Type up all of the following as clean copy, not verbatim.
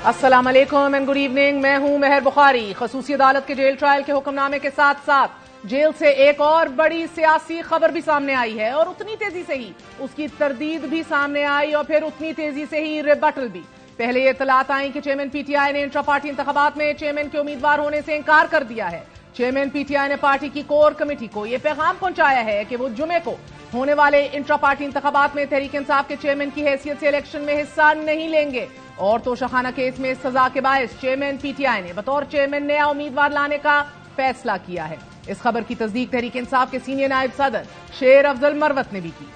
अस्सलाम वालेकुम and good evening. मैं हूं मेहर बुखारी। खसूसी अदालत के जेल ट्रायल के हुक्मनामे के साथ साथ जेल से एक और बड़ी सियासी खबर भी सामने आई है और उतनी तेजी से ही उसकी तरदीद भी सामने आई और फिर उतनी तेजी से ही रिबटल भी। पहले ये इत्तलात आई कि चेयरमैन पीटीआई ने इंट्रा पार्टी इंतखाबात में चेयरमैन के उम्मीदवार होने से इंकार कर दिया है। चेयरमैन पीटीआई ने पार्टी की कोर कमेटी को यह पैगाम पहुंचाया है कि वो जुमे को होने वाले इंट्रा पार्टी इंतखाबात में तहरीक इंसाफ के चेयरमैन की हैसियत से इलेक्शन में हिस्सा नहीं लेंगे और तोशाखाना केस में सजा के बायस चेयरमैन पीटीआई ने बतौर चेयरमैन नया उम्मीदवार लाने का फैसला किया है। इस खबर की तस्दीक तहरीक इंसाफ के सीनियर नायब सदर शेर अफजल मरवत ने भी की।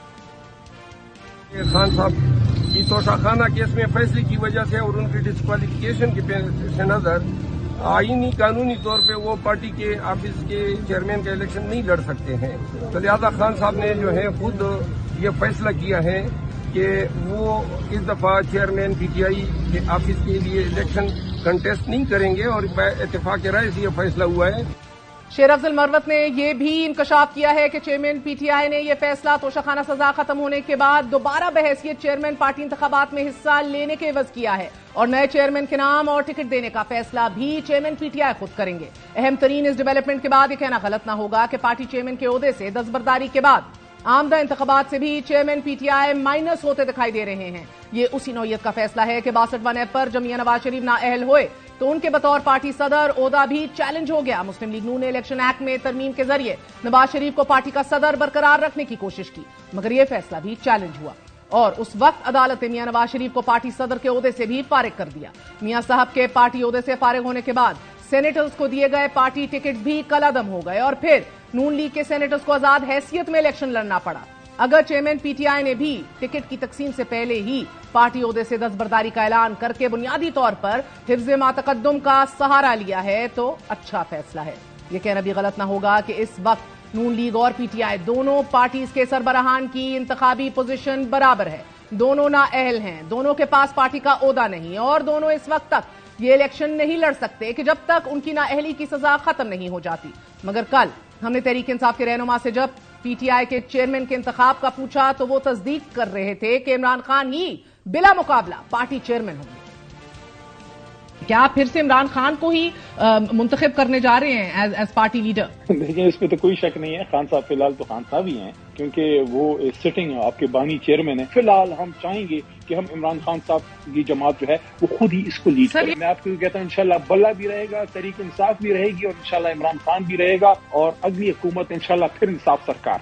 खान साहब की तोशाखाना केस में फैसले की वजह से और उनकी डिस्क्वालिफिकेशन के पेश नजर आईनी कानूनी तौर पे वो पार्टी के ऑफिस के चेयरमैन का इलेक्शन नहीं लड़ सकते हैं। तो लिहाजा खान साहब ने जो है खुद ये फैसला किया है कि वो इस दफा चेयरमैन पीटीआई के ऑफिस के लिए इलेक्शन कंटेस्ट नहीं करेंगे और इत्तेफाक राय से ये फैसला हुआ है। शेर अफजल मरवत ने यह भी इंकशाफ किया है कि चेयरमैन पीटीआई ने यह फैसला तोशाखाना सजा खत्म होने के बाद दोबारा बहैसियत चेयरमैन पार्टी इंतखाबात में हिस्सा लेने के एवज किया है और नए चेयरमैन के नाम और टिकट देने का फैसला भी चेयरमैन पीटीआई खुद करेंगे। अहम तरीन इस डेवलपमेंट के बाद यह कहना गलत न होगा कि पार्टी चेयरमैन के ओहदे से दस्तबरदारी के बाद आमदा इंतखाबात से भी चेयरमैन पीटीआई माइनस होते दिखाई दे रहे हैं। ये उसी नौयत का फैसला है कि 62 ऐप पर जब मियां नवाज शरीफ नाअहल हुए तो उनके बतौर पार्टी सदर ओहदा भी चैलेंज हो गया। मुस्लिम लीग नून ने इलेक्शन एक्ट में तरमीम के जरिए नवाज शरीफ को पार्टी का सदर बरकरार रखने की कोशिश की मगर यह फैसला भी चैलेंज हुआ और उस वक्त अदालत ने मियां नवाज शरीफ को पार्टी सदर के ओहदे से भी फारिग कर दिया। मियां साहब के पार्टी ओहदे से फारिग होने के बाद सेनेटर्स को दिए गए पार्टी टिकट भी कलादम हो गए और फिर नून लीग के सेनेटर्स को आजाद हैसियत में इलेक्शन लड़ना पड़ा। अगर चेयरमैन पीटीआई ने भी टिकट की तकसीम से पहले ही पार्टी ओहदे से दस्तबरदारी का ऐलान करके बुनियादी तौर पर हिफ्ज़ मातकद्दुम का सहारा लिया है तो अच्छा फैसला है। यह कहना भी गलत न होगा कि इस वक्त नून लीग और पीटीआई दोनों पार्टीज के सरबराहान की इंतखाबी पोजीशन बराबर है। दोनों नाअहल हैं, दोनों के पास पार्टी का ओहदा नहीं और दोनों इस वक्त तक ये इलेक्शन नहीं लड़ सकते कि जब तक उनकी नाअहली की सजा खत्म नहीं हो जाती। मगर कल हमने तहरीक इंसाफ के रहनुमा से जब पीटीआई के चेयरमैन के इंतखाब का पूछा तो वो तस्दीक कर रहे थे कि इमरान खान ही बिला मुकाबला पार्टी चेयरमैन होंगे। क्या फिर से इमरान खान को ही मुंतखब करने जा रहे हैं एज पार्टी लीडर? देखिए, इस पे तो कोई शक नहीं है। खान साहब फिलहाल तो खान साहब ही हैं क्योंकि वो सिटिंग आपके बानी चेयरमैन है। फिलहाल हम चाहेंगे कि हम इमरान खान साहब की जमात जो है वो खुद ही इसको लीड करें। मैं आपको कहता हूँ इंशाल्लाह बल्ला भी रहेगा, तहरीक इंसाफ भी रहेगी और इंशाल्लाह इमरान खान भी रहेगा और अगली हुकूमत इंशाल्लाह फिर इंसाफ सरकार।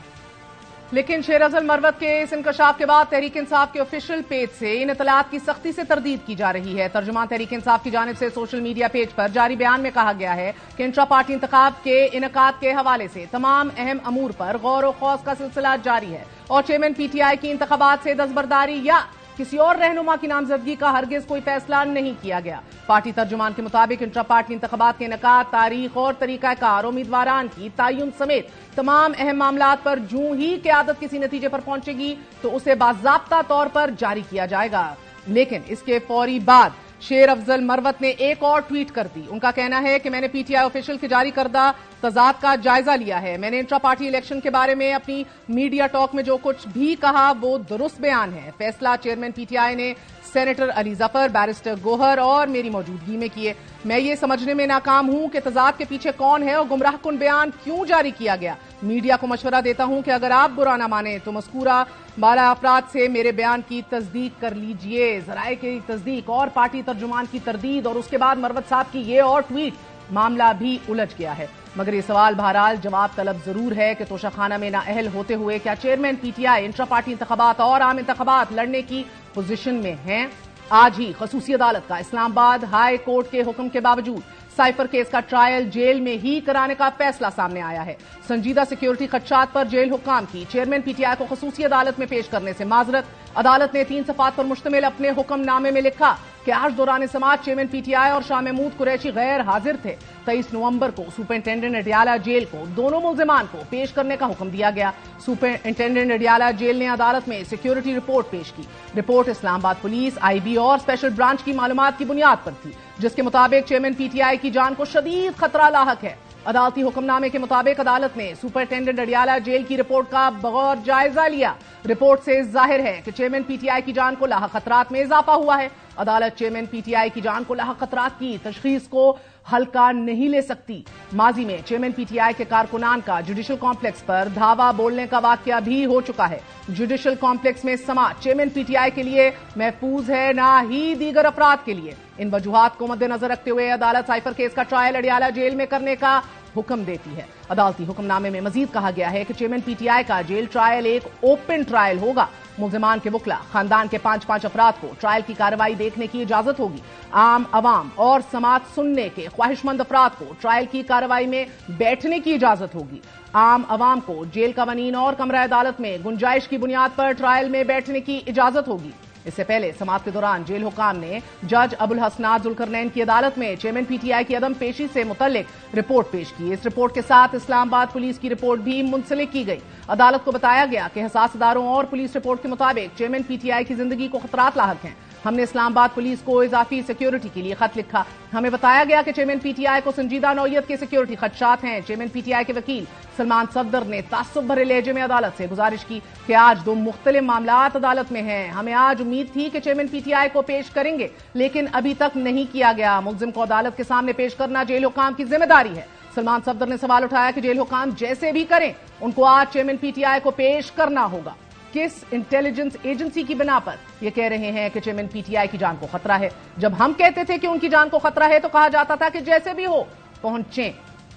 लेकिन शेर अफजल मरवत के इस इंकशाफ के बाद तहरीक इंसाफ के ऑफिशियल पेज से इन इत्तलात की सख्ती से तरदीद की जा रही है। तर्जुमान तहरीक इंसाफ की जानिब से सोशल मीडिया पेज पर जारी बयान में कहा गया है कि इंट्रा पार्टी इंतखाब के इनकाद के हवाले से तमाम अहम अमूर पर गौर व खौस का सिलसिला जारी है और चेयरमैन पीटीआई की इंतखाबात से दस्तबरदारी या किसी और रहनुमा की नामजदगी का हरगिज कोई फैसला नहीं किया गया। पार्टी तर्जुमान के मुताबिक इंट्रा पार्टी इंतखाबात के इनकाद, तारीख और तरीकाकार, उम्मीदवारान की तयन समेत तमाम अहम मामलात पर जूं ही क़यादत किसी नतीजे पर पहुंचेगी तो उसे बाज़ाब्ता तौर पर जारी किया जाएगा। लेकिन इसके फौरी बाद शेर अफजल मरवत ने एक और ट्वीट कर दी। उनका कहना है कि मैंने पीटीआई ऑफिशियल की जारी करदा तजाद का जायजा लिया है। मैंने इंट्रा पार्टी इलेक्शन के बारे में अपनी मीडिया टॉक में जो कुछ भी कहा वो दुरुस्त बयान है। फैसला चेयरमैन पीटीआई ने सेनेटर अली जफर, बैरिस्टर गोहर और मेरी मौजूदगी में किए। मैं ये समझने में नाकाम हूं कि तजाद के पीछे कौन है और गुमराहकुन बयान क्यों जारी किया गया। मीडिया को मशवरा देता हूं कि अगर आप बुरा ना माने तो मज़कूरा बाला अफराद से मेरे बयान की तस्दीक कर लीजिए। ज़राए की तस्दीक और पार्टी तर्जुमान की तरदीद और उसके बाद मरवत साहब की ये और ट्वीट, मामला भी उलझ गया है। मगर ये सवाल बहरहाल जवाब तलब जरूर है कि तोशाखाना में नाअहल होते हुए क्या चेयरमैन पीटीआई इंट्रा पार्टी इंतखाबात और आम इंतखाबात लड़ने की पोजीशन में हैं? आज ही खसूसी अदालत का इस्लामाबाद हाई कोर्ट के हुक्म के बावजूद साइफर केस का ट्रायल जेल में ही कराने का फैसला सामने आया है। संजीदा सिक्योरिटी खदशात पर जेल हुक्काम की चेयरमैन पीटीआई को खसूसी अदालत में पेश करने से माजरत। अदालत ने 3 सफ़ात पर मुश्तमिल अपने हुक्मनामे में लिखा कि आज दौरान समाअत चेयरमैन पीटीआई और शाह महमूद कुरैशी गैर हाजिर थे। 23 नवंबर को सुपरिंटेंडेंट अडियाला जेल को दोनों मुल्जिमान को पेश करने का हुक्म दिया गया। सुपरिंटेंडेंट अडियाला जेल ने अदालत में सिक्योरिटी रिपोर्ट पेश की। रिपोर्ट इस्लामाबाद पुलिस, आईबी और स्पेशल ब्रांच की मालूमात की बुनियाद पर थी जिसके मुताबिक चेयरमैन पीटीआई की जान को शदीद खतरा लाहक है। अदालती हुक्मनामे के मुताबिक अदालत ने सुपरिंटेंडेंट अडियाला जेल की रिपोर्ट का बगौर जायजा लिया। रिपोर्ट से जाहिर है कि चेयरमैन पीटीआई की जान को लाहक खतरात में इजाफा हुआ है। عدالت چیئرمین پی ٹی آئی کی جان کو لاحق خطرات کی تشخیص کو ہلکا نہیں لے سکتی۔ ماضی میں چیئرمین پی ٹی آئی کے کارکنان کا جوڈیشل کمپلیکس پر دھاوا بولنے کا واقعہ بھی ہو چکا ہے۔ جوڈیشل کمپلیکس میں سماعت چیئرمین پی ٹی آئی کے لیے محفوظ ہے، نہ ہی دیگر افراد کے لیے۔ ان وجوہات کو مد نظر رکھتے ہوئے عدالت سائفر کیس کا ٹرائل اڈیالہ جیل میں کرنے کا حکم دیتی ہے۔ عدالتی حکم نامے میں مزید کہا گیا ہے کہ چیئرمین پی ٹی آئی کا جیل ٹرائل ایک اوپن ٹرائل ہوگا۔ ملزمان کے وکلا، خاندان کے 5 افراد کو ٹرائل کی کارروائی دیکھنے کی اجازت ہوگی۔ عام عوام اور سماعت سننے کے خواہش مند افراد کو ٹرائل کی کارروائی میں بیٹھنے کی اجازت ہوگی۔ عام عوام کو جیل قوانین اور کمرہ عدالت میں گنجائش کی بنیاد پر ٹرائل میں بیٹھنے کی اجازت ہوگی۔ اس سے پہلے سماعت کے دوران جیل حکام نے جج ابوالحسنات ذوالقرنین کی عدالت میں چیئرمین پی ٹی آئی کی عدم پیشی سے متعلق رپورٹ پیش کی۔ اس رپورٹ کے ساتھ اسلام آباد پولیس کی رپورٹ بھی منسلک کی گئی۔ عدالت کو بتایا گیا کہ حساس اداروں اور پولیس رپورٹ کے مطابق چیئرمین پی ٹی آئی کی زندگی کو خطرات لاحق ہیں۔ ہم نے اسلام آباد پولیس کو اضافی سیکیورٹی کے لیے خط لکھا۔ ہمیں بتایا گیا کہ چیئرمین پی ٹی آئی کو سنجیدہ نوعیت کے سیکیورٹی خدشات ہیں۔ چیئرمین پی ٹی آئی کے وکیل سلمان صفدر نے تعصب بھرے لہجے میں عدالت سے گزارش کی کہ آج 2 مختلف معاملات عدالت میں ہیں۔ ہمیں آج امید تھی کہ چیئرمین پی ٹی آئی کو پیش کریں گے، لیکن ابھی تک نہیں کیا گیا۔ ملزم کو عدالت کے سامنے پیش کرنا جیل حکام کی ذمہ داری ہے۔ سلمان صفدر نے سوال اٹھایا کہ جیل حکام جیسے بھی کریں ان کو آج چیئرمین پی ٹی آئی کو پیش کرنا ہوگا۔ کس انٹیلیجنس ایجنسی کی بنا پر یہ کہہ رہے ہیں کہ چیئرمین پی ٹی آئی کی جان کو خطرہ ہے؟ جب ہم کہتے تھے کہ ان کی جان کو خطرہ ہے تو کہا جاتا تھا کہ جیسے بھی ہو پہنچیں،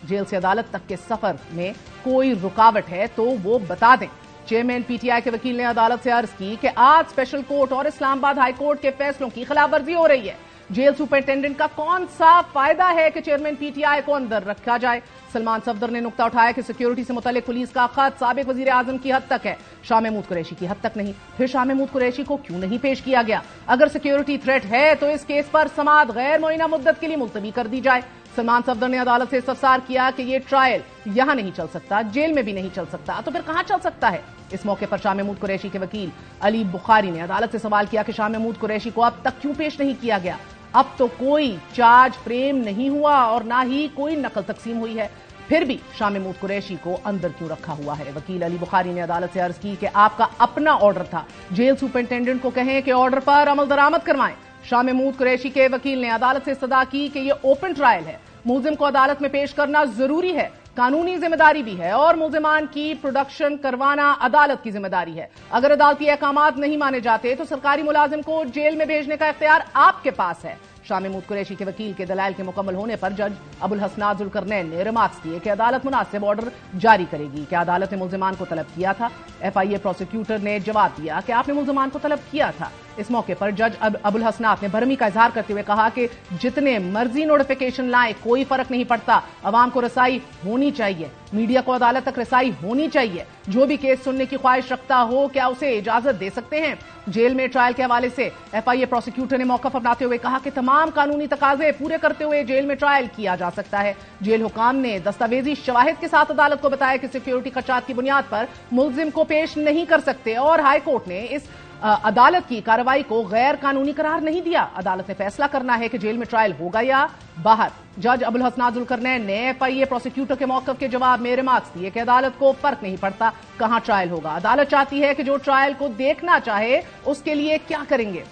جیل سے عدالت تک کے سفر میں کوئی رکاوٹ ہے تو وہ بتا دیں۔ چیئرمین پی ٹی آئی کے وکیل نے عدالت سے عرض کی کہ آج اسپیشل کورٹ اور اسلام آباد ہائی کورٹ کے فیصلوں کی خلاف ورزی ہو رہی ہے۔ جیل سپرنٹینڈنٹ کا کون سا فائدہ ہے کہ چیئرمین پی ٹی آئی کو اندر رکھا جائے؟ سلمان صفدر نے نقطہ اٹھایا کہ سیکیورٹی سے متعلق پولیس کا خط سابق وزیر اعظم کی حد تک ہے، شاہ محمود قریشی کی حد تک نہیں۔ پھر شاہ محمود قریشی کو کیوں نہیں پیش کیا گیا؟ اگر سیکیورٹی تھریٹ ہے تو اس کیس پر سماعت غیر معینہ مدت کے لیے ملتوی کر دی جائے۔ سلمان صفدر نے عدالت سے استفسار کیا کہ یہ ٹرائل یہاں نہیں چل سکتا، جیل میں بھی نہیں چل سکتا، تو پھر کہاں چل سکتا ہے؟ اس موقع پر شاہ محمود قریشی کے وکیل علی بخاری نے عدالت سے سوال کیا کہ شاہ محمود قریشی کو اب تک کیوں پیش نہیں کیا گیا؟ اب تو کوئی چارج فریم نہیں ہوا اور نہ ہی کوئی نقل تقسیم ہوئی ہے، پھر بھی شاہ محمود قریشی کو اندر کیوں رکھا ہوا ہے؟ وکیل علی بخاری نے عدالت سے عرض کی کہ آپ کا اپنا آرڈر تھا، جیل سپرنٹینڈنٹ کو کہیں کہ آرڈر پر عمل درآمد کروائیں۔ شاہ محمود قریشی کے وکیل نے عدالت سے استدعا کی کہ یہ اوپن ٹرائل ہے، ملزم کو عدالت میں پیش کرنا ضروری ہے، قانونی ذمہ داری بھی ہے اور ملزمان کی پروڈکشن کروانا عدالت کی ذمہ داری ہے۔ اگر عدالتی احکامات نہیں مانے جاتے تو سرکاری ملازم کو جیل میں بھیجنے کا اختیار آپ کے پاس ہے۔ شاہ محمود قریشی کے وکیل کے دلائل کے مکمل ہونے پر جج ابوالحسنات ذوالقرنین نے ریمارکس دیے کہ عدالت مناسب آرڈر جاری کرے گی۔ کیا عدالت نے ملزمان کو طلب کیا تھا؟ ایف آئی اے پروسیکیوٹر نے جواب دیا کہ آپ نے ملزمان کو طلب کیا تھا۔ اس موقع پر جج ابوالحسنات نے برہمی کا اظہار کرتے ہوئے کہا کہ جتنے مرضی نوٹیفیکیشن لائیں کوئی فرق نہیں پڑتا، عوام کو رسائی ہونی چاہیے، میڈیا کو عدالت تک رسائی ہونی چاہیے۔ جو بھی کیس سننے کی خواہش رکھتا ہو کیا اسے اجازت دے سکتے ہیں؟ جیل میں ٹرائل کے حوالے سے ایف آئی اے پروسیکیوٹر نے موقف اپناتے ہوئے کہا کہ تمام قانونی تقاضے پورے کرتے ہوئے جیل میں ٹرائل کیا جا سکتا ہے۔ جیل حکام نے دستاویزی شواہد کے ساتھ عدالت کو بتایا کہ سیکیورٹی خدشات کی بنیاد پر ملزم کو پیش نہیں کر سکتے اور ہائی کورٹ نے اس عدالت کی کارروائی کو غیر قانونی قرار نہیں دیا۔ عدالت نے فیصلہ کرنا ہے کہ جیل میں ٹرائل ہوگا یا باہر۔ جج ابوالحسنات ذوالقرنین نے ایف آئی اے پروسیکیوٹر کے موقف کے جواب میں ریمارکس دیے کہ عدالت کو فرق نہیں پڑتا کہاں ٹرائل ہوگا، عدالت چاہتی ہے کہ جو ٹرائل کو دیکھنا چاہے اس کے لیے کیا کریں گے؟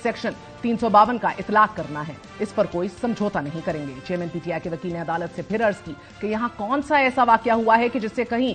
سیکشن 352 کا اطلاق کرنا ہے، اس پر کوئی سمجھوتا نہیں کریں گے۔ چیئرمین پی ٹی آئی کے وکیل نے عدالت سے پھر عرض کی کہ یہاں کون سا ایسا واقعہ ہوا ہے کہ جس سے کہیں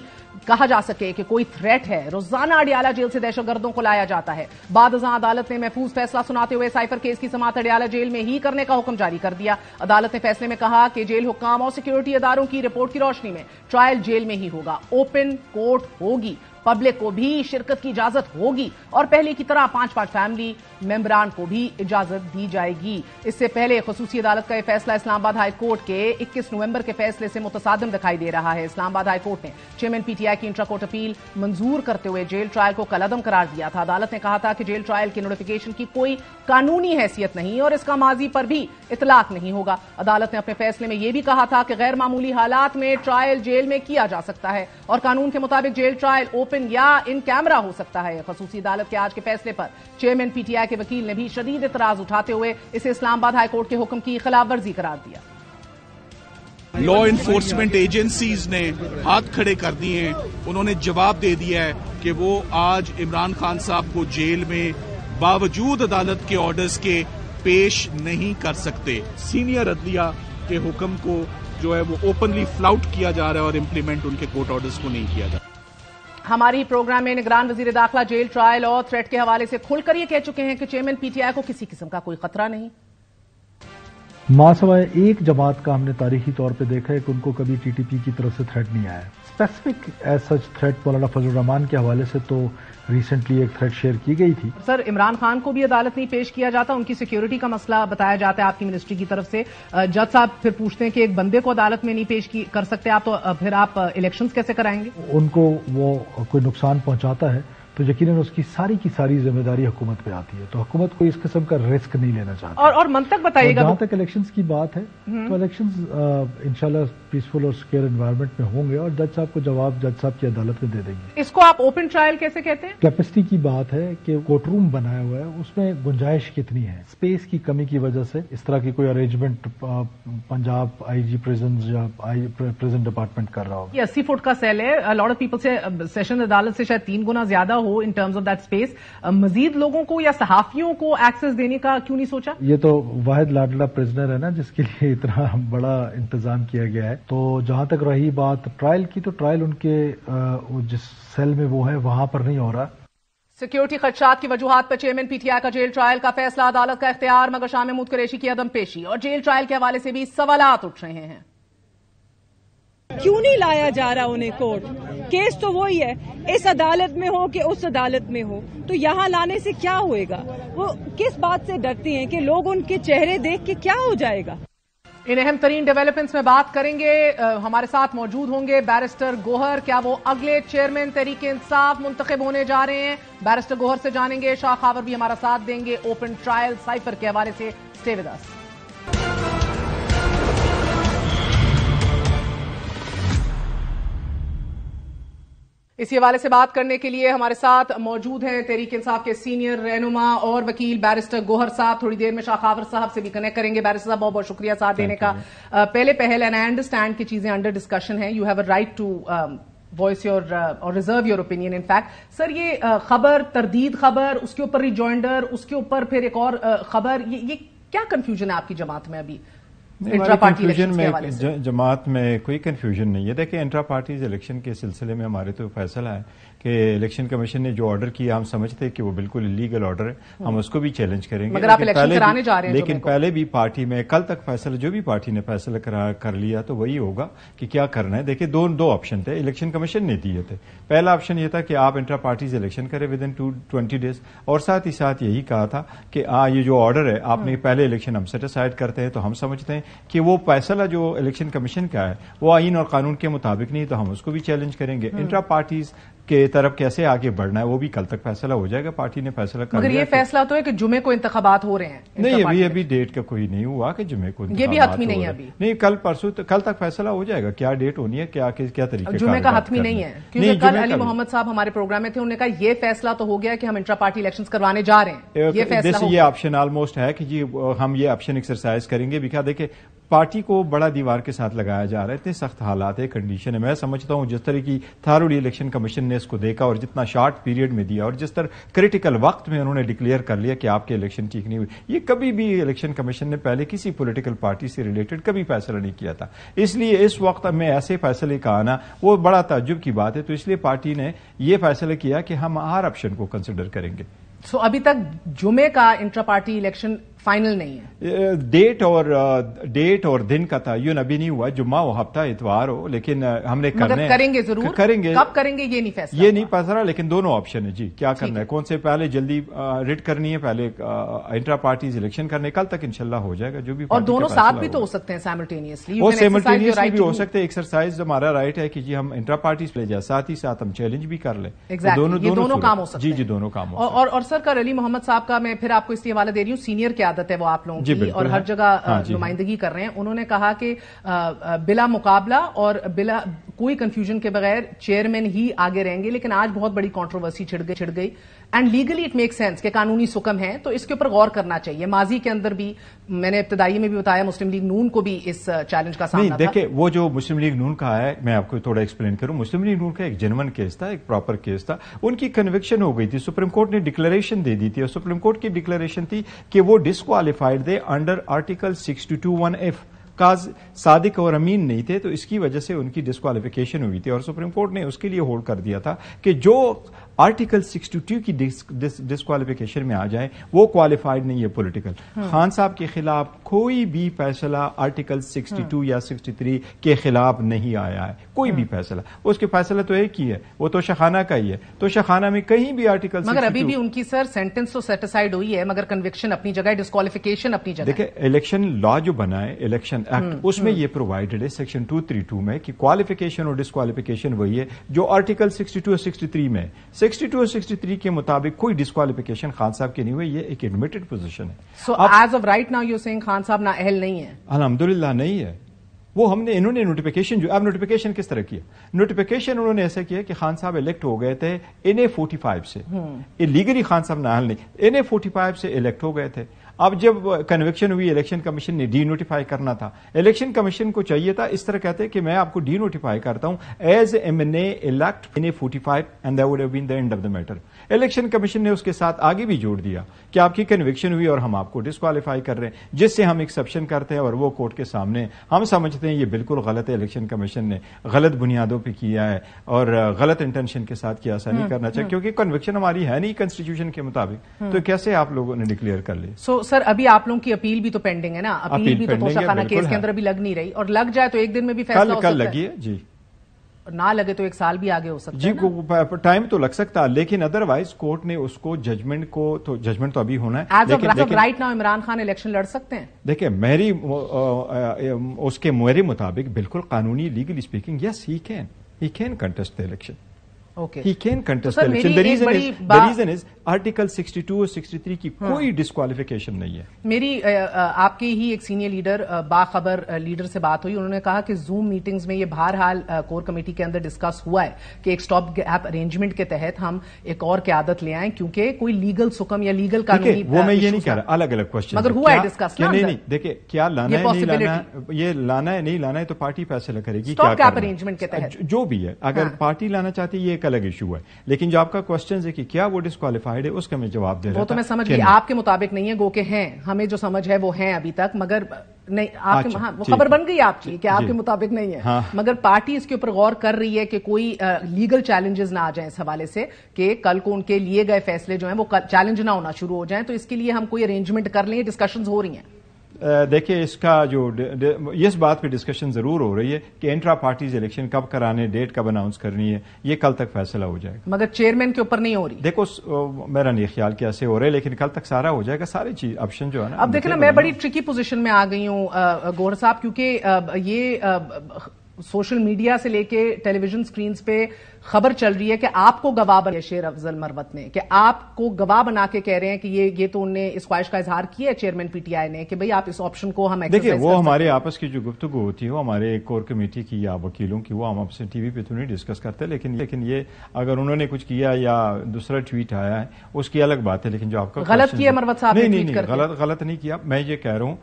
کہا جا سکے کہ کوئی تھریٹ ہے؟ روزانہ اڈیالہ جیل سے دہشت گردوں کو لایا جاتا ہے۔ بعد ازاں عدالت نے محفوظ فیصلہ سناتے ہوئے سائفر کیس کی سماعت اڈیالہ جیل میں ہی کرنے کا حکم جاری کر دیا۔ عدالت نے فیصلے میں کہا کہ جیل حکام اور سیکیورٹی اداروں کی رپورٹ کی روشنی میں ٹرائل جیل میں ہی ہوگا، اوپن کورٹ ہوگی، پبلک کو بھی شرکت کی اجازت ہوگی اور پہلے کی طرح 5 فیملی ممبران کو بھی اجازت دی جائے گی۔ اس سے پہلے خصوصی عدالت کا یہ فیصلہ اسلام آباد ہائی کورٹ کے 21 نومبر کے فیصلے سے متصادم دکھائی دے رہا ہے۔ اسلام آباد ہائی کورٹ نے چیئرمین پی ٹی آئی کی انٹرا کورٹ اپیل منظور کرتے ہوئے جیل ٹرائل کو کالعدم قرار دیا تھا۔ عدالت نے کہا تھا کہ جیل ٹرائل کی نوٹیفیکیشن کی کوئی قانونی حیثیت نہیں اور اس کا ماضی پر بھی اطلاق نہیں ہوگا۔ عدالت نے اپنے فیصلے میں یہ بھی کہا تھا کہ غیر معمولی حالات میں ٹرائل جیل میں کیا جا سکتا ہے اور قانون کے مطابق جیل ٹرائل اوپن یا ان کیمرہ ہو سکتا ہے۔ خصوصی عدالت کے آج کے فیصلے پر چیئرمین پی ٹی آئی کے وکیل نے بھی شدید اعتراض اٹھاتے ہوئے اسے اسلام آباد ہائی کورٹ کے حکم کی خلاف ورزی قرار دیا۔ لا انفورسمنٹ ایجنسیز نے ہاتھ کھڑے کر دیے ہیں، انہوں نے جواب دے دیا ہے کہ وہ آج عمران خان صاحب کو جیل میں باوجود عدالت کے آرڈرز کے پیش نہیں کر سکتے. سینئر عدلیہ کے حکم کو جو ہے وہ اوپنلی فلاؤٹ کیا جا رہا ہے اور امپلیمنٹ ان کے کورٹ آرڈرز کو نہیں کیا جا رہا. ہماری پروگرام میں نگران وزیر داخلہ جیل ٹرائل اور تھریٹ کے حوالے سے کھل کر یہ کہہ چکے ہیں کہ چیئرمین پی ٹی آئی کو کسی قسم کا کوئی خطرہ نہیں. ماں سوائے ایک جماعت کا ہم نے تاریخی طور پہ دیکھا ہے کہ ان کو کبھی ٹی ٹی پی کی طرف سے تھریٹ نہیں آیا. اسپیسیفک ایز سچ تھریٹ مولانا فضل الرحمان کے حوالے سے تو ریسنٹلی ایک تھریٹ شیئر کی گئی تھی. سر عمران خان کو بھی عدالت نہیں پیش کیا جاتا, ان کی سیکیورٹی کا مسئلہ بتایا جاتا ہے آپ کی منسٹری کی طرف سے. جج صاحب پھر پوچھتے ہیں کہ ایک بندے کو عدالت میں نہیں پیش کر سکتے آپ, تو پھر آپ الیکشنز کیسے کرائیں گے؟ ان کو وہ کوئی نقصان پہنچاتا ہے تو یقیناً اس کی ساری ذمہ داری حکومت پہ آتی ہے, تو حکومت کو اس قسم کا رسک نہیں لینا چاہتی. اور منطق بتائیے گا. جہاں تک الیکشنز کی بات ہے تو الیکشنز انشاءاللہ پیسفل اور سیکیور انوائرمنٹ میں ہوں گے اور جج صاحب کو جواب جج صاحب کی عدالت میں دے دیں گے. اس کو آپ اوپن ٹرائل کیسے کہتے ہیں؟ کیپیسٹی کی بات ہے کہ کورٹ روم بنایا ہوا ہے, اس میں گنجائش کتنی ہے. اسپیس کی کمی کی وجہ سے اس طرح کی کوئی ارینجمنٹ پنجاب آئی جی پریزنز یا پریزن ڈپارٹمنٹ کر رہا ہوگا. یہ 80 فٹ کا سیل ہے. لاٹ آف پیپل سے سیشن عدالت سے شاید 3 گنا زیادہ ہو in terms of that space. مزید لوگوں کو یا صحافیوں کو ایکسس دینے کا کیوں نہیں سوچا؟ یہ تو واحد لاڈلا پرزنر ہے نا جس کے لیے اتنا بڑا انتظام کیا گیا ہے. تو جہاں تک رہی بات ٹرائل کی, تو ٹرائل ان کے جس سیل میں وہ ہے وہاں پر نہیں ہو رہا. سیکیورٹی خدشات کی وجوہات پر چیئرمین پی ٹی آئی کا جیل ٹرائل کا فیصلہ عدالت کا اختیار, مگر شاہ محمود قریشی کی عدم پیشی اور جیل ٹرائل کے حوالے سے بھی سوالات اٹھ رہے ہیں. کیوں نہیں لایا جا رہا انہیں کورٹ؟ کیس تو وہی ہے, اس عدالت میں ہو کہ اس عدالت میں ہو, تو یہاں لانے سے کیا ہوئے گا؟ وہ کس بات سے ڈرتی ہیں کہ لوگ ان کے چہرے دیکھ کے کیا ہو جائے گا؟ ان اہم ترین ڈیولپمنٹس میں بات کریں گے. ہمارے ساتھ موجود ہوں گے بیرسٹر گوہر. کیا وہ اگلے چیئرمین تحریک انصاف منتخب ہونے جا رہے ہیں؟ بیرسٹر گوہر سے جانیں گے. شاہ خاور بھی ہمارا ساتھ دیں گے اوپن ٹرائل سائفر کے حوالے سے. Stay with us. اسی حوالے سے بات کرنے کے لیے ہمارے ساتھ موجود ہیں تحریک انصاف کے سینئر رہنما اور وکیل بیرسٹر گوہر صاحب. تھوڑی دیر میں شاہ خاور صاحب سے بھی کنیکٹ کریں گے. بیرسٹر صاحب بہت بہت شکریہ ساتھ دینے کا. پہلے اینڈ آئی انڈرسٹینڈ کہ چیزیں انڈر ڈسکشن ہیں. You have a right to voice your اور reserve your opinion. In fact sir یہ خبر تردید خبر, اس کے اوپر ریجوائنڈر, اس کے اوپر پھر ایک اور خبر, یہ کیا کنفیوژن ہے آپ کی جماعت میں ابھی؟ کنفیوژن میں جماعت میں کوئی کنفیوژن نہیں ہے. دیکھیں انٹرا پارٹیز الیکشن کے سلسلے میں ہمارے تو فیصلہ ہے کہ الیکشن کمیشن نے جو آرڈر کیا ہم سمجھتے ہیں کہ وہ بالکل لیگل آرڈر ہے, ہم اس کو بھی چیلنج کریں گے. مگر آپ الیکشن کرانے جا رہے ہیں, لیکن پہلے بھی پارٹی میں کل تک فیصلہ جو بھی پارٹی نے فیصلہ کر لیا تو وہی ہوگا کہ کیا کرنا ہے. دیکھیں دو آپشن تھے الیکشن کمیشن نے دیے تھے. پہلا آپشن یہ تھا کہ آپ انٹرا پارٹیز الیکشن کریں ود ان 20 days, اور ساتھ ہی ساتھ یہی کہا تھا کہ یہ جو آرڈر ہے آپ نے پہلے الیکشن ہم سیٹ اسائڈ کرتے ہیں, تو ہم سمجھتے ہیں کہ وہ فیصلہ جو الیکشن کمیشن کا ہے وہ آئین اور قانون کے مطابق نہیں, تو ہم اس کو بھی چیلنج کریں گے. انٹرا پارٹیز کے طرف کیسے آگے بڑھنا ہے وہ بھی کل تک فیصلہ ہو جائے گا. پارٹی نے فیصلہ کر لیا. مگر یہ فیصلہ تو ہے کہ جمعے کو انتخابات ہو رہے ہیں. نہیں ابھی ڈیٹ کا کوئی نہیں ہوا کہ جمعے کو یہ بھی حتمی نہیں ہے ابھی. نہیں کل تک فیصلہ ہو جائے گا کیا ڈیٹ ہونی ہے, کیا طریقہ. جمعے کا حتمی نہیں ہے کیونکہ کل علی محمد صاحب ہمارے پروگرام میں تھے, انہوں نے کہا یہ فیصلہ تو ہو گیا کہ ہم انٹرا پارٹی الیکشنز کروانے جا رہے ہیں. یہ فیصلہ یہ آپشن آلموسٹ ہے کہ جی ہم یہ آپشن ایکسرسائز کریں گے. بھی کیا دیکھیں پارٹی کو بڑا دیوار کے ساتھ لگایا جا رہا ہے, اتنے سخت حالات ہے, کنڈیشن ہے. میں سمجھتا ہوں جس طرح کی تھارولی الیکشن کمیشن نے اس کو دیکھا اور جتنا شارٹ پیریڈ میں دیا اور جس طرح کریٹیکل وقت میں انہوں نے ڈکلیئر کر لیا کہ آپ کے الیکشن ٹھیک نہیں ہوئی, یہ کبھی بھی الیکشن کمیشن نے پہلے کسی پولیٹیکل پارٹی سے ریلیٹڈ کبھی فیصلہ نہیں کیا تھا. اس لیے اس وقت میں ایسے فیصلے کا آنا وہ بڑا تعجب کی بات ہے. تو اس لیے پارٹی نے یہ فیصلہ کیا کہ ہم ہر آپشن کو کنسیڈر کریں گے. سو ابھی تک جمعے کا انٹرا پارٹی الیکشن فائنل نہیں ہے. ڈیٹ اور دن کا تعین ابھی نہیں ہوا, جمعہ ہو ہفتہ اتوار ہو, لیکن ہم نے کریں گے ضرور. کریں گے. کب کریں گے یہ نہیں فیصلہ, یہ نہیں فیصلہ, لیکن دونوں آپشن ہے جی کیا کرنا ہے. کون سے پہلے جلدی ریٹ کرنی ہے, پہلے انٹرا پارٹیز الیکشن کرنے, کل تک انشاءاللہ ہو جائے گا. جو بھی اور دونوں ساتھ بھی تو ہو سکتے ہیں سائملٹینیسلی. وہ سائملٹینیسلی بھی ہو سکتے ہیں. ایکسرسائز ہمارا رائٹ ہے کہ جی ہم انٹرا پارٹیز لے جائیں, ساتھ ہی ساتھ ہم چیلنج بھی کر لیں. دونوں کام ہو سکتے ہیں. جی دونوں کام. اور سر کا علی محمد صاحب کا میں پھر آپ کو اس لیے حوالہ دے رہی ہوں, سینئر کی عادت ہے وہ آپ لوگوں کی اور ہر جگہ نمائندگی کر رہے ہیں. انہوں نے کہا کہ بلا مقابلہ اور بلا کوئی کنفیوژن کے بغیر چیئرمین ہی آگے رہیں گے. لیکن آج بہت بڑی کنٹروورسی چھڑ گئی and legally it make sense کہ قانونی سکم ہے تو اس کے اوپر غور کرنا چاہیے. ماضی کے اندر بھی میں نے ابتدائی میں بھی بتایا مسلم لیگ نون کو بھی اس چیلنج کا سامنا تھا. دیکھیں وہ جو مسلم لیگ نون کا ہے, میں آپ کو تھوڑا ایکسپلین کروں. مسلم لیگ نون کا ایک جنون کیس تھا, ایک پراپر کیس تھا. ان کی کنوکشن ہو گئی تھی, سپریم کورٹ نے ڈکلیریشن دے دی تھی, اور سپریم کورٹ کی ڈکلیریشن تھی کہ وہ डिसक्वालिफाइड थे अंडर आर्टिकल 621F। सादिक और अमीन नहीं थे तो इसकी वजह से उनकी डिस्क्वालिफिकेशन हुई थी और सुप्रीम कोर्ट ने उसके लिए होल्ड कर दिया था कि जो आर्टिकल 62 की डिस्क्वालिफिकेशन में आ जाए वो क्वालिफाइड नहीं है पॉलिटिकल। खान साहब के खिलाफ कोई भी फैसला आर्टिकल 62 या 63 के खिलाफ नहीं आया है, कोई भी फैसला। उसके फैसला तो एक ही है, वो तो शखाना का ही है। तो शखाना में कहीं भी आर्टिकल मगर अभी भी उनकी सर सेंटेंस तो सेटिसाइड हुई है, मगर कन्विक्शन अपनी जगह, डिस्क्वालिफिकेशन अपनी जगह। देखिए इलेक्शन लॉ जो बना है, इलेक्शन एक्ट, उसमें ये प्रोवाइडेड है सेक्शन 232 में कि क्वालिफिकेशन और डिस्क्वालिफिकेशन वही है जो आर्टिकल 62 और 63 में। 62 और 63 के मुताबिक कोई डिस्क्वालिफिकेशन खान साहब की नहीं हुई, ये एक एडमिटेड पोजीशन है। So as of right now you saying Khan sahab नाअहल नहीं है? अल्हम्दुलिल्लाह नहीं है। वो इन्होंने नोटिफिकेशन जो, अब नोटिफिकेशन किस तरह किया? नोटिफिकेशन उन्होंने ऐसा किया कि खान साहब इलेक्ट हो गए थे NA 45 से, इलीगली खान साहब नाअहल नहीं, NA 45 से इलेक्ट हो गए थे। अब जब कन्विक्शन हुई, इलेक्शन कमीशन ने डी नोटिफाई करना था। इलेक्शन कमीशन को चाहिए था इस तरह कहते कि मैं आपको डी नोटिफाई करता हूं as MNA elect NA 45 and that would have been the end of the matter. Election commission ने उसके साथ आगे भी जोड़ दिया कि आपकी कन्विक्शन हुई और हम आपको डिस्क्वालीफाई कर रहे हैं, जिससे हम एक्सेप्शन करते हैं और वो कोर्ट के सामने हम समझते हैं ये बिल्कुल गलत है, इलेक्शन कमीशन ने गलत बुनियादों पर किया है और गलत इंटेंशन के साथ किया। ऐसा नहीं करना चाहिए क्योंकि कन्विक्शन हमारी है नहीं कॉन्स्टिट्यूशन के मुताबिक, तो कैसे आप लोगों ने डिक्लेयर कर ली? सर अभी आप लोगों की अपील भी तो पेंडिंग है ना? अपील भी तो तोशाखाना केस के अंदर अभी लग नहीं रही, और लग जाए तो एक दिन में भी फैसला हो सकता है। कल लगी है जी, ना लगे तो एक साल भी आगे हो सकता जी, है। टाइम तो लग सकता है, लेकिन अदरवाइज कोर्ट ने उसको जजमेंट तो अभी होना है। As of right now Imran Khan election लड़ सकते हैं? देखिए मेरे मुताबिक बिल्कुल कानूनी legally speaking yes he can contest the election. Okay. He can contest the election. The reason is Article 62 और 63 की कोई डिस्क्वालिफिकेशन नहीं है। मेरी आपके ही एक सीनियर लीडर बाखबर लीडर से बात हुई, उन्होंने कहा कि जूम मीटिंग्स में ये बहरहाल कोर कमेटी के अंदर डिस्कस हुआ है कि एक स्टॉप गैप अरेंजमेंट के तहत हम एक और क़यादत ले आए, क्योंकि कोई लीगल सुकम या लीगल कानूनी वो मैं ये नहीं कह रहा, अलग अलग क्वेश्चन, मगर हुआ है डिस्कस ना? नहीं, देखिए क्या लाना है नहीं लाना, ये लाना है नहीं लाना है तो पार्टी फैसला करेगी। स्टॉप गैप अरेंजमेंट के तहत जो भी है, अगर पार्टी लाना चाहती है ये एक अलग इशू है, लेकिन जो आपका क्वेश्चन है कि क्या वो डिस्क्वालिफाइड है, उसका मैं जवाब दे रहा था। वो तो मैं समझ गई, आपके मुताबिक नहीं है, गो के हैं, हमें जो समझ है वो हैं अभी तक, मगर नहीं आपके अच्छा, वो खबर बन गई आपकी कि आपके मुताबिक नहीं है। हाँ। मगर पार्टी इसके ऊपर गौर कर रही है कि कोई लीगल चैलेंजेस ना आ जाएं इस हवाले से कि कल को उनके लिए गए फैसले जो हैं वो चैलेंज ना होना शुरू हो जाएं, तो इसके लिए हम कोई अरेंजमेंट कर लें, डिस्कशंस हो रही हैं। देखिए इसका जो इस बात पे डिस्कशन जरूर हो रही है कि इंट्रा पार्टीज इलेक्शन कब कराने, डेट कब अनाउंस करनी है, ये कल तक फैसला हो जाएगा, मगर चेयरमैन के ऊपर नहीं हो रही। देखो मेरा नहीं ख्याल कैसे हो रहा है, लेकिन कल तक सारा हो जाएगा, सारी चीज ऑप्शन जो है ना। अब देखना मैं बड़ी ट्रिकी पोजीशन में आ गई हूं गौहर साहब, क्योंकि ये सोशल मीडिया से लेके टेलीविजन स्क्रीन पे खबर चल रही है कि आपको गवाह बना शेर अफजल मरवत ने, कि आपको गवाह बना के कह रहे हैं कि ये तो उन्होंने इस ख्वाहिश का इजहार किया है चेयरमैन पीटीआई ने कि भाई आप इस ऑप्शन को हम देखिए वो हमारे आपस की जो गुफ्तगू होती है वो हमारे कोर कमेटी की या वकीलों की, वो हम आपसे टीवी पे तो नहीं डिस्कस करते, लेकिन ये अगर उन्होंने कुछ किया या दूसरा ट्वीट आया है उसकी अलग बात है, लेकिन जो आपका गलत किया मरवत साहब ने, नहीं गलत नहीं किया। मैं ये कह रहा हूं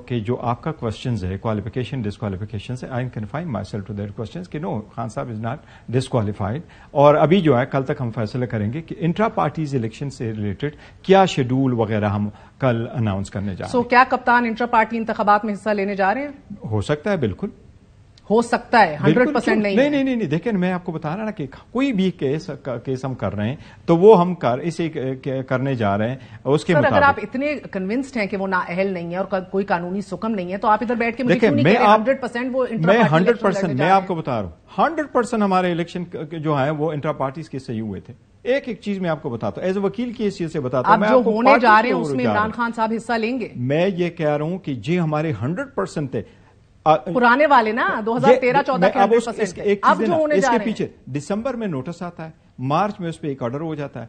कि जो आपका क्वेश्चंस है क्वालिफिकेशन डिस्क्वालिफिकेशन से, I confine myself to that questions कि no Khan sahab is not disqualified. और अभी जो है कल तक हम फैसला करेंगे कि इंट्रा पार्टीज इलेक्शन से रिलेटेड क्या शेड्यूल वगैरह हम कल अनाउंस करने जा रहे हैं। क्या कप्तान इंट्रा पार्टी इंतखाबात में हिस्सा लेने जा रहे हैं? हो सकता है, बिल्कुल हो सकता है, 100% नहीं। देखिए मैं आपको बता रहा ना कि कोई भी केस हम कर रहे हैं तो वो हम इसे करने जा रहे हैं उसके मुताबिक। अगर आप इतने कन्विंस्ड हैं कि वो नाअहल नहीं है और कोई कानूनी सुकम नहीं है तो आप इधर बैठ के मुझे क्यों नहीं कह रहे 100% वो इंट्रा पार्टी? 100% मैं आपको बता रहा हूं 100% हमारे इलेक्शन जो है वो इंट्रा पार्टीज के सही हुए थे। एक चीज मैं आपको बताता हूं, एज ए वकील की हैसियत से बताता हूं, जो होने जा रहे हैं उसमें इमरान खान साहब हिस्सा लेंगे। मैं ये कह रहा हूं कि जी हमारे 100% थे पुराने वाले ना 2013-14 के 100%। अब जो होने जा रहे हैं इसके पीछे दिसंबर में नोटिस आता है, मार्च में उस पर एक ऑर्डर हो जाता है,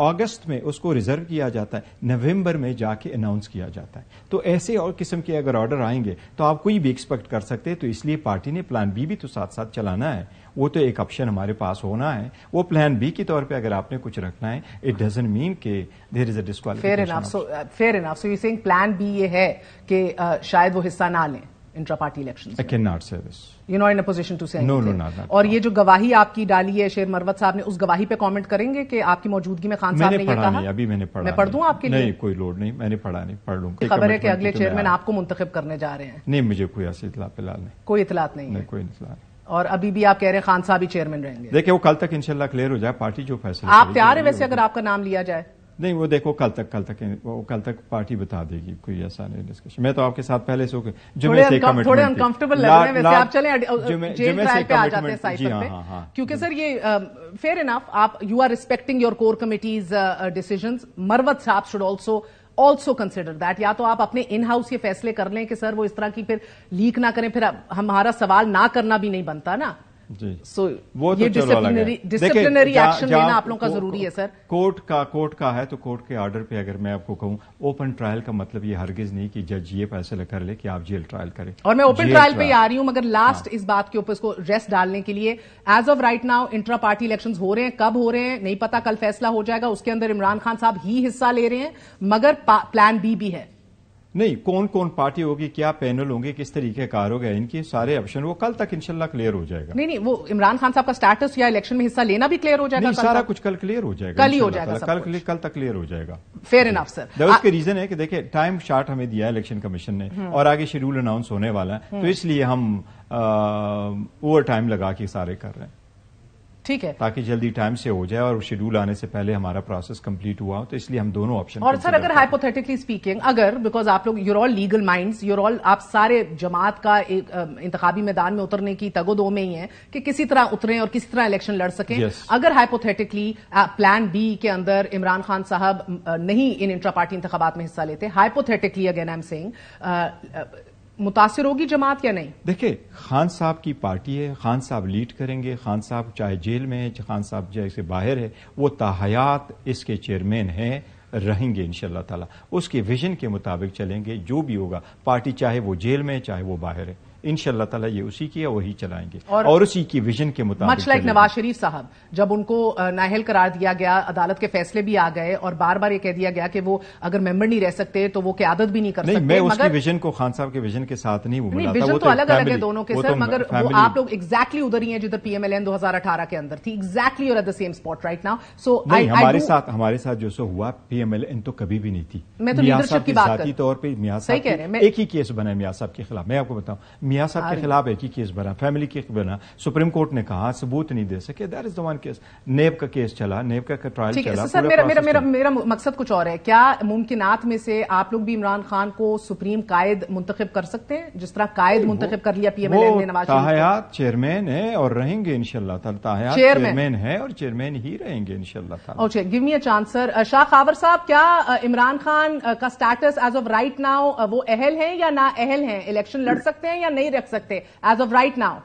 अगस्त में उसको रिजर्व किया जाता है, नवंबर में जाके अनाउंस किया जाता है। तो ऐसे और किस्म के अगर ऑर्डर आएंगे तो आप कोई भी एक्सपेक्ट कर सकते हैं। तो इसलिए पार्टी ने प्लान बी भी तो साथ साथ चलाना है, वो तो एक ऑप्शन हमारे पास होना है। वो प्लान बी के तौर पे अगर आपने कुछ रखना है, इट डजंट मीन कि there is a disqualification. Fair enough. So you saying plan B ये है कि शायद वो हिस्सा ना लें। Intra party elections? I cannot say this. You're not in a position to say No, anything. no, not. और ये जो गवाही आपकी डाली है शेर मरवत साहब ने, उस गवाही पे कमेंट करेंगे कि आपकी मौजूदगी में खान साहब ने ये कहा? नहीं, अभी मैंने पढ़ा। मैं पढ़ दूं आपके लिए? नहीं, कोई लोड नहीं, मैंने पढ़ा नहीं, पढ़ लूंगा। खबर है कि अगले चेयरमैन आपको मुंतखब करने जा रहे हैं? नहीं, मुझे कोई ऐसी इतला फिलहाल नहीं। कोई इतलात नहीं है? कोई इतला नहीं। और अभी भी आप कह रहे हैं खान साहब ही चेयरमैन रहेंगे? देखिए, वो कल तक इंशाल्लाह क्लियर हो जाए, पार्टी जो फैसला। आप तैयार है वैसे अगर आपका नाम लिया जाए? नहीं, वो देखो कल तक पार्टी बता देगी, कोई ऐसा नहीं डिस्कशन। मैं तो आपके साथ पहले से थोड़े अनकंफर्टेबल लग रहे हैं वैसे, आप चलें जेल ट्रायल पे आ जाते हैं साइफर पे, क्योंकि सर ये फेयर इनफ, आप you are respecting your core committees decisions, Marwat sahab should also consider that. या तो आप अपने इन हाउस ये फैसले कर लें कि सर वो इस तरह की फिर लीक ना करें, फिर हमारा सवाल ना करना भी नहीं बनता ना। जी, वो ये डिसिप्लिनरी एक्शन लेना आप लोगों का जरूरी है सर। कोर्ट का है तो कोर्ट के ऑर्डर पे अगर मैं आपको कहूं, ओपन ट्रायल का मतलब ये हरगिज नहीं कि जज ये फैसला कर ले कि आप जेल ट्रायल करें। और मैं ओपन ट्रायल पे ही आ रही हूं, मगर लास्ट इस बात के ऊपर इसको रेस्ट डालने के लिए, as of right now intra party elections हो रहे हैं, कब हो रहे हैं नहीं पता, कल फैसला हो जाएगा। उसके अंदर इमरान खान साहब ही हिस्सा ले रहे हैं, मगर प्लान बी भी है। नहीं, कौन कौन पार्टी होगी, क्या पैनल होंगे, किस तरीके कार होगा, इनके सारे ऑप्शन वो कल तक इंशाल्लाह क्लियर हो जाएगा। नहीं, वो इमरान खान साहब का स्टेटस या इलेक्शन में हिस्सा लेना भी क्लियर हो जाएगा? नहीं, सारा कुछ कल क्लियर हो जाएगा, कल ही हो जाएगा, कल तक क्लियर हो जाएगा। Fair enough sir. उसके रीजन है कि देखिए टाइम शार्ट हमें दिया है इलेक्शन कमीशन ने, और आगे शेड्यूल अनाउंस होने वाला है, तो इसलिए हम ओवर टाइम लगा के सारे कर रहे हैं, ठीक है, ताकि जल्दी टाइम से हो जाए और शेड्यूल आने से पहले हमारा प्रोसेस कंप्लीट हुआ हो। तो इसलिए हम दोनों ऑप्शन। और सर अगर हाइपोथेटिकली स्पीकिंग, अगर बिकॉज आप लोग your all legal minds, your all, आप सारे जमात का एक इंतखाबी मैदान में उतरने की तगोदो में ही है कि किसी तरह उतरें और किसी तरह इलेक्शन लड़ सकें। अगर हाइपोथेटिकली प्लान बी के अंदर इमरान खान साहब नहीं इन इंट्रा पार्टी इंतखाबात में हिस्सा लेते, hypothetically again I am saying, मुतासिर होगी जमात या नहीं? देखिए, खान साहब की पार्टी है, खान साहब लीड करेंगे, खान साहब चाहे जेल में है, खान साहब जैसे बाहर है, वो ताहयात इसके चेयरमैन हैं, रहेंगे इंशाल्लाह ताला। उसके विजन के मुताबिक चलेंगे, जो भी होगा पार्टी, चाहे वो जेल में है चाहे वो बाहर है, इंशाल्लाह ताला ये उसी की है, वही चलाएंगे और उसी की विजन के मुताबिक। मच लाइक नवाज शरीफ साहब, जब उनको नाअहल करार दिया गया, अदालत के फैसले भी आ गए और बार बार ये कह दिया गया कि वो अगर मेंबर नहीं रह सकते तो वो क़यादत भी नहीं कर सकते। मैं उसकी विजन को खान साहब के विजन के साथ नहीं मिलाता, विजन तो अलग अलग है दोनों के सर, मगर वो आप लोग एग्जैक्टली उधर ही हैं जिधर PMLN 2018 के अंदर थी, एग्जैक्टली और at the same spot right now. So हमारे साथ जो सो हुआ, PMLN तो कभी भी नहीं थी। मैं तो लीडरशिप की बात कर, तौर पर मियां साहब एक ही केस बना मियां साहब के खिलाफ। मैं आपको बताऊं, मियां साहब के खिलाफ एक ही केस बना, फैमिली केस बना, सुप्रीम कोर्ट ने कहा सबूत नहीं दे सके, that is the one case. नेब का केस चला, नेब का ट्रायल चला। सर मेरा मकसद कुछ और है। क्या मुमकिनात में से आप लोग भी इमरान खान को सुप्रीम कायद मुंतखब कर सकते हैं, जिस तरह कायद मुंतखब कर लिया PMLN ने नवाज शरीफ? ताहयात चेयरमैन है और रहेंगे इंशाल्लाह ताला, ताहयात चेयरमैन है और चेयरमैन ही रहेंगे इंशाल्लाह ताला। Okay, give me a chance sir. Shah Khawar sahab, क्या इमरान खान का status as of right now वो अहल है या ना अहल है, इलेक्शन लड़ सकते हैं या नहीं रख सकते एज ऑफ राइट नाउ?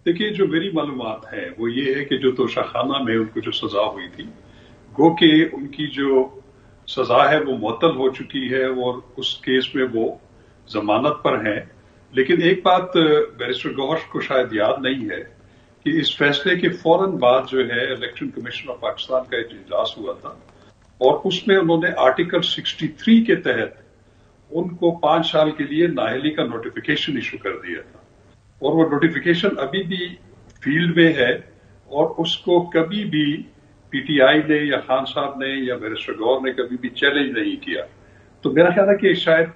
देखिए, जो मेरी मालूमात है वो ये है कि जो तोशाखाना में उनको जो सजा हुई थी, गो के उनकी जो सजा है वो मुअत्तल हो चुकी है और उस केस में वो जमानत पर हैं। लेकिन एक बात बैरिस्टर गौहर को शायद याद नहीं है कि इस फैसले के फौरन बाद जो है इलेक्शन कमीशन ऑफ पाकिस्तान का एक इजलास हुआ था और उसमें उन्होंने आर्टिकल 63 के तहत उनको 5 साल के लिए नाअहली का नोटिफिकेशन इशू कर दिया था और वो नोटिफिकेशन अभी भी फील्ड में है और उसको कभी भी PTI ने या खान साहब ने या बैरिस्टर गौहर ने कभी भी चैलेंज नहीं किया। तो मेरा ख्याल है कि शायद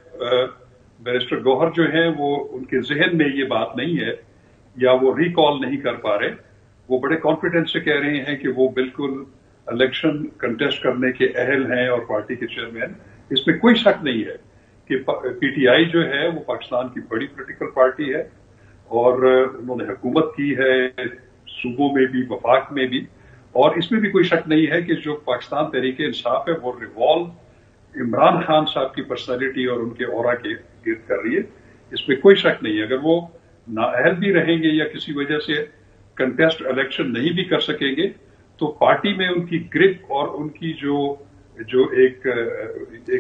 बैरिस्टर गौहर जो है वो उनके जहन में ये बात नहीं है या वो रिकॉल नहीं कर पा रहे। वो बड़े कॉन्फिडेंस से कह रहे हैं कि वो बिल्कुल इलेक्शन कंटेस्ट करने के अहल हैं और पार्टी के चेयरमैन। इसमें कोई शक नहीं है कि PTI जो है वो पाकिस्तान की बड़ी पॉलिटिकल पार्टी है और उन्होंने हुकूमत की है सूबों में भी, वफाक में भी, और इसमें भी कोई शक नहीं है कि जो पाकिस्तान तहरीक इंसाफ है वो रिवॉल्व इमरान खान साहब की पर्सनैलिटी और उनके ऑरा के गिर्द कर रही है। इसमें कोई शक नहीं है। अगर वो नाअहल भी रहेंगे या किसी वजह से कंटेस्ट इलेक्शन नहीं भी कर सकेंगे तो पार्टी में उनकी ग्रिप और उनकी जो एक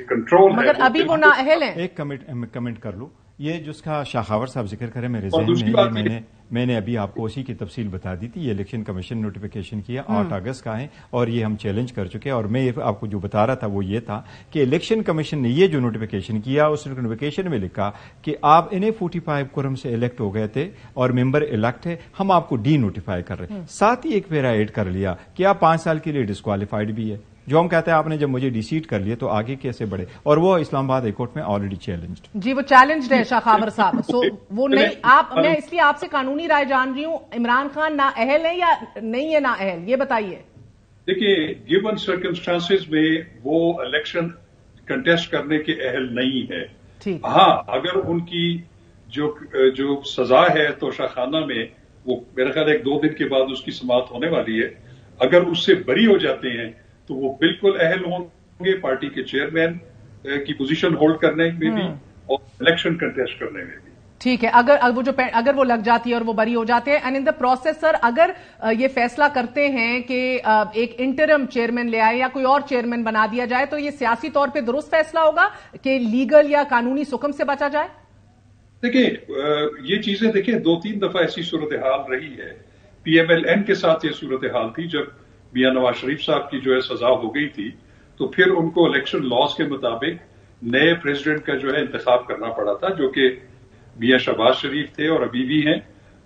कंट्रोल है। मगर अभी वो नाअहल हैं। एक कमेंट कर लूं, یہ جس کا شاخاور صاحب ذکر کرے میرے ذہن میں میں نے ابھی آپ کو اسی کی تفصیل بتا دی تھی. یہ الیکشن کمیشن نوٹیفیکیشن کیا 8 اگست کا ہے اور یہ ہم چیلنج کر چکے ہیں. اور میں آپ کو جو بتا رہا تھا وہ یہ تھا کہ الیکشن کمیشن نے یہ جو نوٹیفیکیشن کیا اس نوٹیفیکیشن میں لکھا کہ آپ انہیں 45 قرم سے الیکٹ ہو گئے تھے اور ممبر الیکٹ ہے, ہم آپ کو ڈی نوٹیفائی کر رہے ہیں. ساتھ ہی ایک پیرا ایڈ کر لیا کہ آپ 5 سال کے لیے ڈسکوالیفائڈ بھی ہے, جو ہم کہتے ہیں آپ نے جب مجھے ڈیسیٹ کر لیا تو آگے کیسے بڑھے, اور وہ اسلام آباد ہائی کورٹ میں آلریڈی چیلنجڈ. جی وہ چیلنجڈ ہے شاخاور صاحب. سو وہ نہیں آپ, میں اس لیے آپ سے قانونی رائے جان رہی ہوں, عمران خان نااہل ہے یا نہیں ہے نااہل, یہ بتائیے. دیکھیے گیون سرکمسٹانسز میں وہ الیکشن کنٹیسٹ کرنے کے اہل نہیں ہے. ہاں اگر ان کی جو سزا ہے توشہ خانہ میں, وہ میرا خیال 1-2 دن کے بعد اس کی سماعت ہونے والی ہے, اگر اس سے بری ہو جاتے ہیں تو وہ بالکل اہل ہوں گے پارٹی کے چیئرمین کی پوزیشن ہولڈ کرنے میں بھی اور الیکشن کنٹیسٹ کرنے میں بھی. ٹھیک ہے, اگر وہ لگ جاتی ہے اور وہ بری ہو جاتے ہیں, اینڈ ان دا پروسیس سر اگر یہ فیصلہ کرتے ہیں کہ ایک انٹرم چیئرمین لے آئے یا کوئی اور چیئرمین بنا دیا جائے, تو یہ سیاسی طور پہ درست فیصلہ ہوگا کہ لیگل یا قانونی سکم سے بچا جائے؟ دیکھیں یہ چیزیں دیکھیں 2-3 دفعہ ایسی صورتحال رہی ہے. PMLN کے ساتھ یہ صورتحال تھی جب میاں نواز شریف صاحب کی جو ہے سزا ہو گئی تھی, تو پھر ان کو الیکشن لاز کے مطابق نئے پریزیڈنٹ کا جو ہے انتخاب کرنا پڑا تھا, جو کہ میاں شہباز شریف تھے اور ابھی بھی ہیں,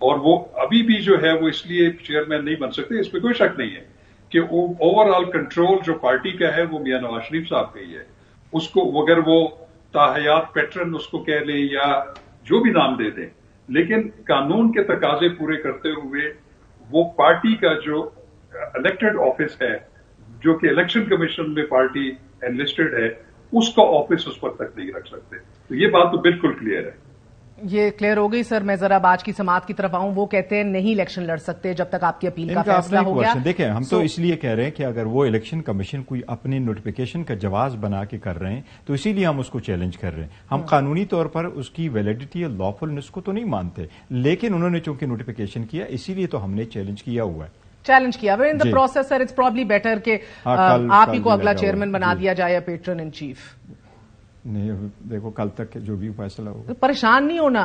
اور وہ ابھی بھی جو ہے وہ اس لیے چیئرمین نہیں بن سکتے, اس پہ کوئی شک نہیں ہے کہ اوور آل کنٹرول جو پارٹی کا ہے وہ میاں نواز شریف صاحب کا ہی ہے. اس کو اگر وہ تاحیات پیٹرن اس کو کہہ لیں یا جو بھی نام دے دیں, لیکن قانون کے تقاضے پورے کرتے ہوئے وہ پارٹی کا جو الیکٹڈ آفس ہے, جو کہ الیکشن کمیشن میں پارٹی انلسٹڈ ہے, اس کا آفس اس پر تک نہیں رکھ سکتے. تو یہ بات تو بالکل کلیئر ہے. یہ کلیئر ہو گئی سر. میں ذرا آج کی سماعت کی طرف آؤں. وہ کہتے ہیں نہیں الیکشن لڑ سکتے جب تک آپ کی اپیل کا فیصلہ ہو گیا. دیکھیں ہم تو اس لیے کہہ رہے ہیں کہ اگر وہ الیکشن کمیشن کوئی اپنی نوٹیفیکیشن کا جواز بنا کے کر رہے ہیں تو اسی لیے ہم اس کو چیلنج کر رہے ہیں. ہم قانونی طور پر اس کی ویلیڈیٹی اور لافلنس کو تو نہیں مانتے, لیکن انہوں نے چونکہ نوٹیفیکیشن کیا اسی لیے تو ہم نے چیلنج کیا ہوا ہے. چیلنج کیا in the process sir, it's probably better کہ آپ ہی کو اگلا چیئرمین بنا دیا جائے یا پیٹرن ان چیف. نہیں دیکھو کل تک جو بھی فیصلہ ہوگا. پریشان نہیں ہونا,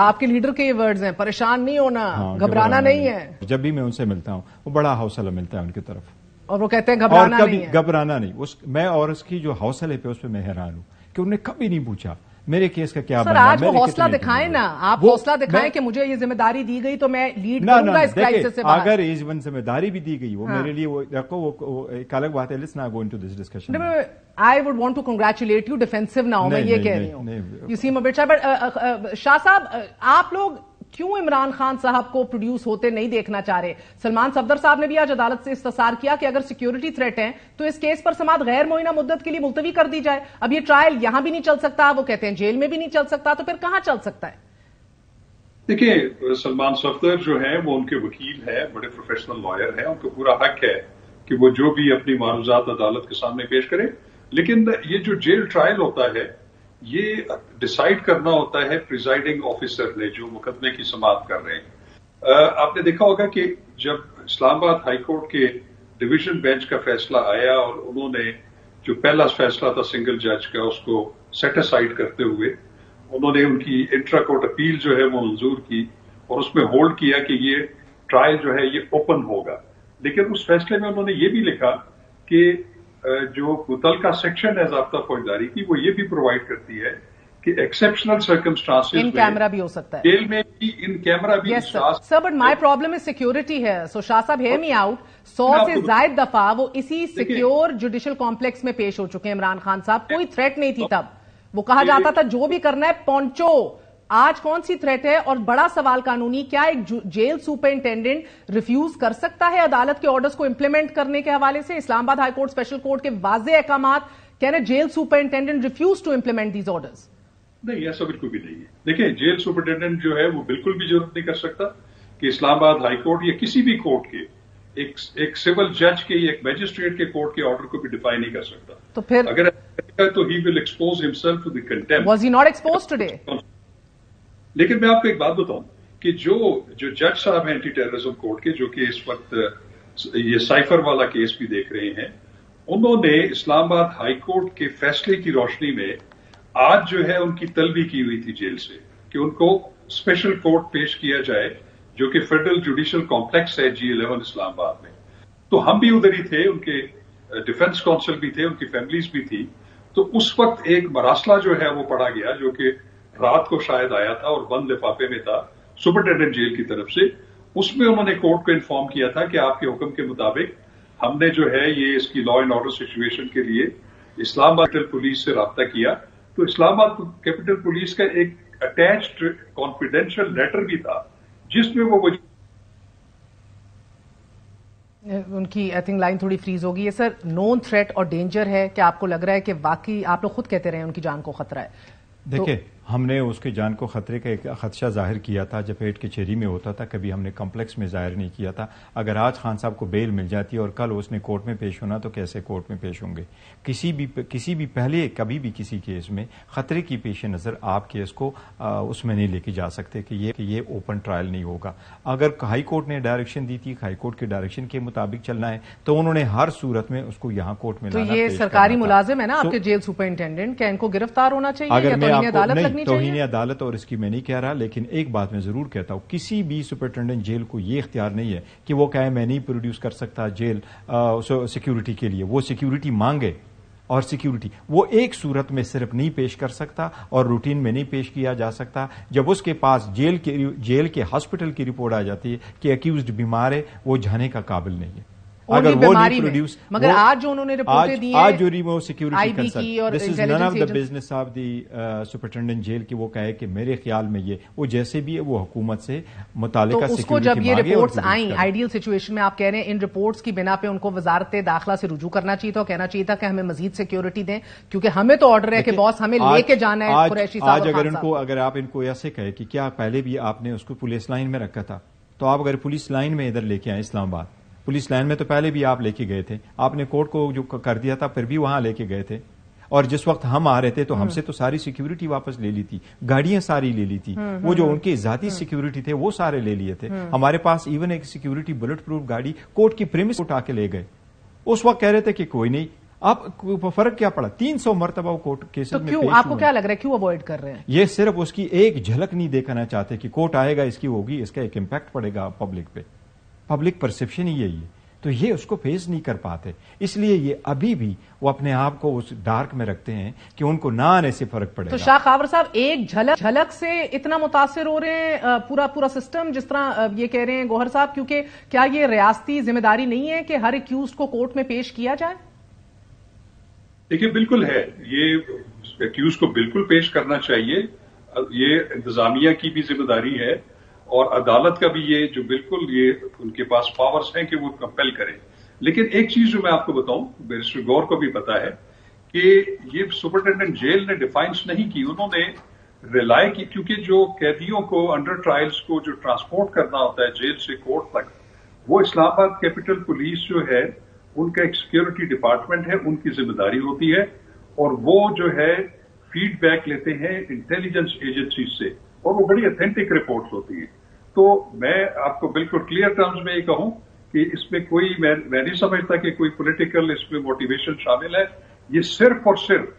آپ کے لیڈر کے یہ ورڈز ہیں, پریشان نہیں ہونا, گھبرانا نہیں ہے. جب بھی میں ان سے ملتا ہوں وہ بڑا حوصلہ ملتا ہے ان کی طرف, اور وہ کہتے ہیں گھبرانا نہیں ہے. گھبرانا نہیں. میں اور اس کی جو حوصلے پہ اس پہ میں حیران ہوں کہ انہوں نے کبھی نہیں پوچھا میرے کیس کا کیا بنا. آج وہ حوصلہ دکھائیں نا, آپ حوصلہ دکھائیں کہ مجھے یہ ذمہ داری دی گئی تو میں لیڈ کروں گا اس کرائسس سے باہر. اگر ایز ون ذمہ داری بھی دی گئی وہ میرے لیے وہ ایک الگ بات ہے. Let's not go into this discussion. I would want to congratulate you, defensive نہ ہو, میں یہ کہہ رہی ہوں. You seem a bit shy, but شاہ صاحب آپ لوگ کیوں عمران خان صاحب کو پروڈیوس ہوتے نہیں دیکھنا چاہ رہے؟ سلمان صفدر صاحب نے بھی آج عدالت سے استفسار کیا کہ اگر سیکیورٹی تھریٹ ہیں تو اس کیس پر سماعت غیر معینہ مدت کے لیے ملتوی کر دی جائے. اب یہ ٹرائل یہاں بھی نہیں چل سکتا, وہ کہتے ہیں جیل میں بھی نہیں چل سکتا, تو پھر کہاں چل سکتا ہے؟ دیکھیں سلمان صفدر جو ہیں وہ ان کے وکیل ہیں, بڑے پروفیشنل لائر ہیں, ان کو پورا حق ہے کہ وہ جو بھی اپنی معروضات عدالت کے سامنے پیش کریں. لیکن یہ جو جیل ٹرائل ہوتا ہے یہ ڈیسائیڈ کرنا ہوتا ہے پریزائڈنگ آفیسر نے جو مقدمے کی سماعت کر رہے ہیں. آپ نے دیکھا ہوگا کہ جب اسلام آباد ہائی کورٹ کے ڈویژن بینچ کا فیصلہ آیا اور انہوں نے جو پہلا فیصلہ تھا سنگل جج کا اس کو سیٹ اسائڈ کرتے ہوئے انہوں نے ان کی انٹرا کورٹ اپیل جو ہے وہ منظور کی اور اس میں ہولڈ کیا کہ یہ ٹرائل جو ہے یہ اوپن ہوگا. لیکن اس فیصلے میں انہوں نے یہ بھی لکھا کہ جو متعلقہ سیکشن ہے ضابطہ فوجداری کی وہ یہ بھی پرووائڈ کرتی ہے کہ ایکسپشنل سرکمسٹانسز ان کیمرا بھی ہو سکتا ہے, جیل میں بھی ان کیمرا بھی. Sir but my problem is security ہے. سو شاہ صاحب ہیئر می آؤٹ, 100 سے زائد دفعہ وہ اسی سیکیور جوڈیشل کمپلیکس میں پیش ہو چکے ہیں عمران خان صاحب. کوئی تھریٹ نہیں تھی تب, وہ کہا جاتا تھا جو بھی کرنا ہے پہنچو. آج کون سی تھریٹ ہے؟ اور بڑا سوال قانونی, کیا ایک جیل سپرنٹینڈنٹ ریفیوز کر سکتا ہے عدالت کے آرڈرز کو امپلیمنٹ کرنے کے حوالے سے؟ اسلام آباد ہائی کورٹ اسپیشل کورٹ کے واضح احکامات, کہنا jail superintendent refuse to implement these orders. نہیں ایسا بالکل بھی نہیں ہے. دیکھیں جیل سپرنٹینڈنٹ جو ہے وہ بالکل بھی ضرورت نہیں کر سکتا کہ اسلام آباد ہائی کورٹ یا کسی بھی کورٹ کے ایک سول جج کے یا ایک میجسٹریٹ کے کورٹ کے آرڈر کو بھی ڈیفائی نہیں کر سکتا. تو پھر اگر تو he will expose himself to the contempt. Was he not exposed today? لیکن میں آپ کو ایک بات بتاؤں کہ جو جج صاحب ہیں اینٹی ٹیررزم کورٹ کے, جو کہ اس وقت یہ سائفر والا کیس بھی دیکھ رہے ہیں, انہوں نے اسلام آباد ہائی کورٹ کے فیصلے کی روشنی میں आज जो है उनकी तलबी की हुई थी जेल से कि उनको स्पेशल कोर्ट पेश किया जाए, जो कि फेडरल जुडिशियल कॉम्प्लेक्स है G11 इस्लामाबाद में। तो हम भी उधर ही थे, उनके डिफेंस काउंसिल भी थे, उनकी फैमिलीज भी थी। तो उस वक्त एक मरासला जो है वो पढ़ा गया, जो कि रात को शायद आया था और बंद लिफाफे में था सुपरिटेंडेंट जेल की तरफ से। उसमें उन्होंने कोर्ट को इन्फॉर्म किया था कि आपके हुक्म के मुताबिक हमने जो है ये इसकी लॉ एंड ऑर्डर सिचुएशन के लिए इस्लामाबाद कैपिटल पुलिस से राब्ता किया। तो इस्लामाबाद कैपिटल पुलिस का एक अटैच्ड कॉन्फिडेंशियल लेटर भी था जिसमें वो उनकी आई थिंक लाइन थोड़ी फ्रीज होगी। सर, नोन थ्रेट और डेंजर है, क्या आपको लग रहा है कि वाकई आप लोग खुद कहते रहे उनकी जान को खतरा है? देखिए, हमने उसकी जान को खतरे का एक खदशा जाहिर किया था जब पेट के चेरी में होता था, कभी हमने कॉम्प्लेक्स में जाहिर नहीं किया था। अगर आज खान साहब को बेल मिल जाती और कल उसने कोर्ट में पेश होना तो कैसे कोर्ट में पेश होंगे? किसी भी पहले कभी भी किसी केस में खतरे की पेश नज़र आप केस को उसमें नहीं लेके जा सकते कि ये ओपन ट्रायल नहीं होगा। अगर हाई कोर्ट ने डायरेक्शन दी थी, हाई कोर्ट के डायरेक्शन के मुताबिक चलना है, तो उन्होंने हर सूरत में उसको यहाँ कोर्ट में लाना। तो ये सरकारी मुलाजिम है ना आपके जेल सुपरिंटेंडेंट, क्या इनको गिरफ्तार होना चाहिए? तौहीन अदालत और इसकी मैं नहीं कह रहा, लेकिन एक बात मैं जरूर कहता हूं, किसी भी सुपरिटेंडेंट जेल को यह इख्तियार नहीं है कि वो कहे मैं नहीं प्रोड्यूस कर सकता जेल सिक्योरिटी के लिए। वो सिक्योरिटी मांगे और सिक्योरिटी वो एक सूरत में सिर्फ नहीं पेश कर सकता और रूटीन में नहीं पेश किया जा सकता जब उसके पास जेल के हॉस्पिटल की रिपोर्ट आ जाती है कि अक्यूज्ड बीमार है, वो जाने का काबिल नहीं है। अगर वो नहीं प्रोड्यूस, मगर आज जो उन्होंने रिपोर्टें दी आज जो वो security concern, this is none of the business of the superintendent jail की वो कहे कि मेरे ख्याल में ये वो जैसे भी है वो हुकूमत से मुतालिका तो उसको जब ये रिपोर्ट्स आई आइडियल सिचुएशन में, आप कह रहे हैं इन रिपोर्ट्स की बिना पे उनको वजारत दाखिला से रुजू करना चाहिए था, कहना चाहिए था कि हमें मजीद सिक्योरिटी दें, क्योंकि हमें तो ऑर्डर है कि बॉस हमें लेके जाना है कुरैशी साहब। अगर आप इनको ऐसे कहे कि क्या पहले भी आपने उसको पुलिस लाइन में रखा था, तो आप अगर पुलिस लाइन में इधर लेके आए इस्लामाबाद, पुलिस लाइन में तो पहले भी आप लेके गए थे, आपने कोर्ट को जो कर दिया था फिर भी वहां लेके गए थे, और जिस वक्त हम आ रहे थे तो हमसे तो सारी सिक्योरिटी वापस ले ली थी, गाड़ियां सारी ले ली थी, वो जो उनके जाती सिक्योरिटी थे वो सारे ले लिए थे। हमारे पास इवन एक सिक्योरिटी बुलेट प्रूफ गाड़ी कोर्ट की प्रेमिस उठा के ले गए। उस वक्त कह रहे थे कि कोई नहीं, आप फर्क क्या पड़ा? 300 मरतबा वो कोर्ट केस में क्यों, आपको क्या लग रहा है क्यों अवॉइड कर रहे हैं? ये सिर्फ उसकी एक झलक नहीं देखना चाहते कि कोर्ट आएगा इसकी होगी, इसका एक इम्पैक्ट पड़ेगा पब्लिक पे, पब्लिक परसेप्शन ही यही है, तो ये उसको फेस नहीं कर पाते। इसलिए ये अभी भी वो अपने आप को उस डार्क में रखते हैं कि उनको ना आने से फर्क पड़ेगा। तो शाह कावर साहब, एक झलक से इतना मुतासिर हो रहे हैं पूरा सिस्टम, जिस तरह ये कह रहे हैं गौहर साहब, क्योंकि क्या ये रियासती जिम्मेदारी नहीं है कि हर एक्यूज्ड को कोर्ट में पेश किया जाए? देखिए, बिल्कुल है, ये एक्यूज को बिल्कुल पेश करना चाहिए, ये इंतजामिया की भी जिम्मेदारी है और अदालत का भी ये जो बिल्कुल ये उनके पास पावर्स हैं कि वो कंपेल करें। लेकिन एक चीज जो मैं आपको बताऊं, बैरिस्टर गौर को भी पता है कि ये सुपरिटेंडेंट जेल ने डिफाइंस नहीं की, उन्होंने रिलाई की, क्योंकि जो कैदियों को अंडर ट्रायल्स को जो ट्रांसपोर्ट करना होता है जेल से कोर्ट तक, वो इस्लामाबाद कैपिटल पुलिस जो है उनका एक सिक्योरिटी डिपार्टमेंट है, उनकी जिम्मेदारी होती है, और वो जो है फीडबैक लेते हैं इंटेलिजेंस एजेंसी से, और वो बड़ी ऑथेंटिक रिपोर्ट्स होती है। तो मैं आपको बिल्कुल क्लियर टर्म्स में ये कहूं कि इसमें कोई मैं नहीं समझता कि कोई पॉलिटिकल इसमें मोटिवेशन शामिल है। ये सिर्फ और सिर्फ